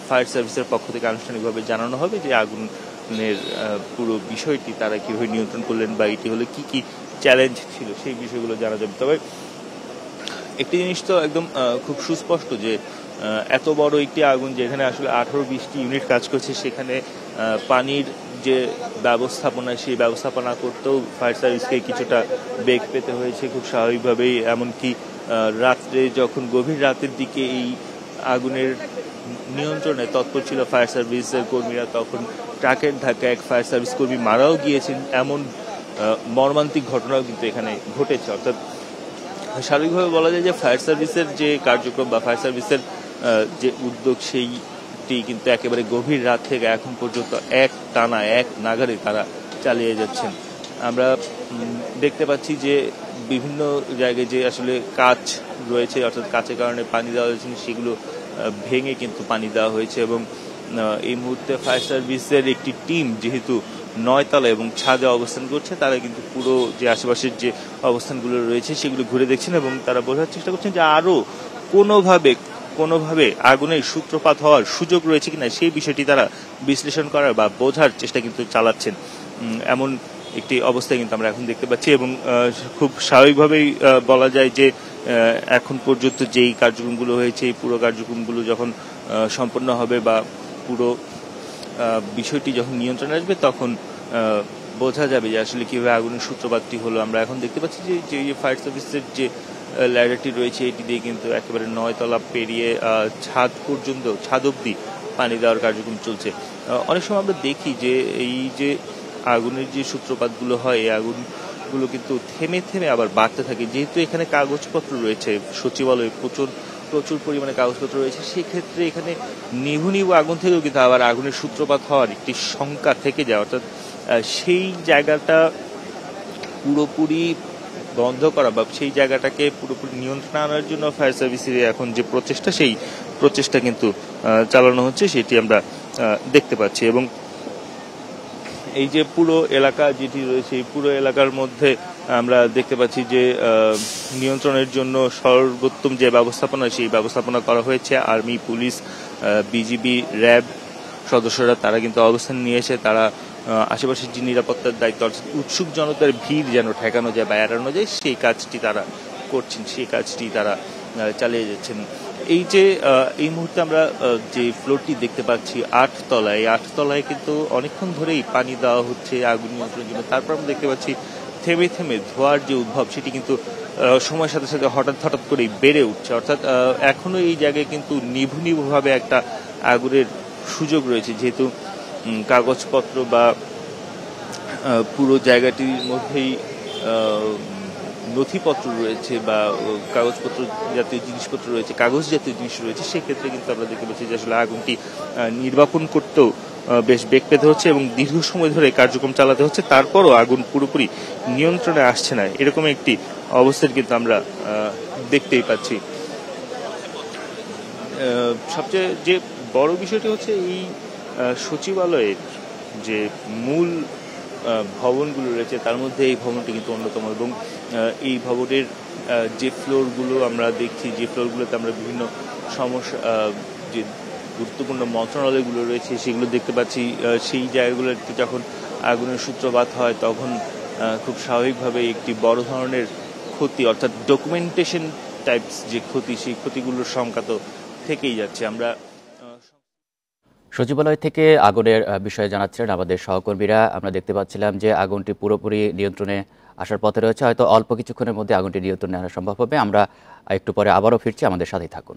C: ফায়ার সার্ভিসের পক্ষ থেকে আনুষ্ঠানিকভাবে জানানো হবে যে আগুনের পুরো বিষয়টি তারা কিভাবে নিয়ন্ত্রণ করলেন বা এটি হলে কি কি চ্যালেঞ্জ ছিল সেই বিষয়গুলো জানা যাবে। তবে একটি জিনিস তো একদম খুব সুস্পষ্ট যে এত বড় একটি আগুন যেখানে আসলে 18-20টি ইউনিট কাজ করছে, সেখানে পানির যে ব্যবস্থাপনা সেই ব্যবস্থাপনা করতেও ফায়ার সার্ভিসকে কিছুটা বেগ পেতে হয়েছে খুব স্বাভাবিকভাবেই। এমনকি রাত্রে যখন গভীর রাতের দিকে এই আগুনের নিয়ন্ত্রণে তৎপর ছিল ফায়ার সার্ভিসের কর্মীরা, তখন ট্রাকের ধাক্কায় এক ফায়ার সার্ভিস কর্মী মারাও গিয়েছেন। এমন মর্মান্তিক ঘটনাও কিন্তু এখানে ঘটেছে। অর্থাৎ স্বাভাবিকভাবে বলা যায় যে ফায়ার সার্ভিসের যে কার্যক্রম বা ফায়ার সার্ভিসের যে উদ্যোগ সেইটি কিন্তু একেবারে গভীর রাত থেকে এখন পর্যন্ত এক টানা এক নাগারে তারা চালিয়ে যাচ্ছেন। আমরা দেখতে পাচ্ছি যে বিভিন্ন জায়গায় যে আসলে কাঁচ রয়েছে, অর্থাৎ কাঁচের কারণে পানি দেওয়া হয়েছে সেগুলো ভেঙে কিন্তু পানি দেওয়া হয়েছে। এবং এই মুহূর্তে ফায়ার সার্ভিসের একটি টিম যেহেতু 9 তলা এবং ছাদে অবস্থান করছে, তারা কিন্তু পুরো যে আশেপাশের যে অবস্থানগুলো রয়েছে সেগুলো ঘুরে দেখছেন এবং তারা বোঝার চেষ্টা করছেন যে আরো কোনোভাবে আগুনের সূত্রপাত হওয়ার সুযোগ রয়েছে কিনা সেই বিষয়টি তারা বিশ্লেষণ করার বা বোঝার চেষ্টা কিন্তু চালাচ্ছেন। এমন একটি অবস্থায় কিন্তু আমরা এখন দেখতে পাচ্ছি এবং খুব স্বাভাবিকভাবেই বলা যায় যে এখন পর্যন্ত যেই কার্যক্রমগুলো হয়েছে এই পুরো কার্যক্রমগুলো যখন সম্পন্ন হবে বা পুরো বিষয়টি যখন নিয়ন্ত্রণে আসবে তখন বোঝা যাবে যে আসলে কিভাবে আগুনের সূত্রপাতটি হলো। আমরা এখন দেখতে পাচ্ছি যে ফায়ার সার্ভিসের যে ল্যাডারটি রয়েছে এটি দিয়ে কিন্তু একেবারে 9 তলা পেরিয়ে ছাদ অব্দি পানি দেওয়ার কার্যক্রম চলছে। অনেক সময় আমরা দেখি যে এই যে আগুনের যে সূত্রপাতগুলো হয় এই আগুনগুলো কিন্তু থেমে থেমে আবার বাড়তে থাকে। যেহেতু এখানে কাগজপত্র রয়েছে, সচিবালয়ে প্রচুর পরিমাণে কাগজপত্র রয়েছে, সেক্ষেত্রে এখানে নিভু আগুন থেকেও কিন্তু আবার আগুনের সূত্রপাত হওয়ার একটি শঙ্কা থেকে যায়। অর্থাৎ সেই জায়গাটা পুরোপুরি বন্ধ করা বা সেই জায়গাটাকে পুরোপুরি নিয়ন্ত্রণে আনার জন্য ফায়ার সার্ভিসের এখন যে প্রচেষ্টা সেই প্রচেষ্টা কিন্তু চালানো হচ্ছে সেটি আমরা দেখতে পাচ্ছি। এবং এই যে পুরো এলাকা যেটি রয়েছে এই পুরো এলাকার মধ্যে আমরা দেখতে পাচ্ছি যে নিয়ন্ত্রণের জন্য সর্বোত্তম যে ব্যবস্থাপনা সেই ব্যবস্থাপনা করা হয়েছে। আর্মি, পুলিশ, বিজিবি, র্যাব সদস্যরা তারা কিন্তু অবস্থান নিয়েছে। তারা আশেপাশের যে নিরাপত্তার দায়িত্ব, অর্থাৎ উৎসুক জনতার ভিড় যেন ঠেকানো যায় বা এড়ানো যায় সেই কাজটি তারা করছেন, সেই কাজটি তারা চালিয়ে যাচ্ছেন। এই যে এই মুহূর্তে আমরা যে ফ্লোরটি দেখতে পাচ্ছি 8 তলায়, এই 8 তলায় কিন্তু অনেকক্ষণ ধরেই পানি দেওয়া হচ্ছে আগুন নিয়ন্ত্রণের জন্য। তারপর আমরা দেখতে পাচ্ছি থেমে থেমে ধোঁয়ার যে উদ্ভব সেটি কিন্তু সময়ের সাথে সাথে হঠাৎ করেই বেড়ে উঠছে। অর্থাৎ এখনো এই জায়গায় কিন্তু নিভুভাবে একটা আগুনের সুযোগ রয়েছে, যেহেতু কাগজপত্র বা পুরো জায়গাটির মধ্যেই নথিপত্র রয়েছে বা কাগজপত্র জাতীয় জিনিসপত্র রয়েছে, কাগজ জাতীয় জিনিস রয়েছে। সেক্ষেত্রে কিন্তু আমরা দেখতে পাচ্ছি যে আসলে আগুনটি নির্বাপন করতেও বেশ বেগ পেতে হচ্ছে এবং দীর্ঘ সময় ধরে কার্যক্রম চালাতে হচ্ছে। তারপরও আগুন পুরোপুরি নিয়ন্ত্রণে আসছে না, এরকম একটি অবস্থার কিন্তু আমরা দেখতেই পাচ্ছি। সবচেয়ে যে বড় বিষয়টি হচ্ছে এই সচিবালয়ের যে মূল ভবনগুলো রয়েছে তার মধ্যে এই ভবনটি কিন্তু অন্যতম। এবং এই ভবনের যে ফ্লোরগুলো আমরা দেখছি, যে ফ্লোরগুলোতে আমরা বিভিন্ন সমস্যা যে গুরুত্বপূর্ণ মন্ত্রণালয়গুলো রয়েছে সেগুলো দেখতে পাচ্ছি, সেই জায়গাগুলোতে যখন আগুনের সূত্রপাত হয় তখন খুব স্বাভাবিকভাবে একটি বড় ধরনের ক্ষতি, অর্থাৎ ডকুমেন্টেশন টাইপস যে ক্ষতি, সেই ক্ষতিগুলোর সংখ্যা তো থেকেই যাচ্ছে। আমরা
A: সচিবালয় থেকে আগুনের বিষয়ে জানাচ্ছিলেন আমাদের সহকর্মীরা। আমরা দেখতে পাচ্ছিলাম যে আগুনটি পুরোপুরি নিয়ন্ত্রণে আসার পথে রয়েছে, হয়তো অল্প কিছুক্ষণের মধ্যে আগুনটি নিয়ন্ত্রণে আনা সম্ভব হবে। আমরা একটু পরে আবারও ফিরছি, আমাদের সাথেই থাকুন।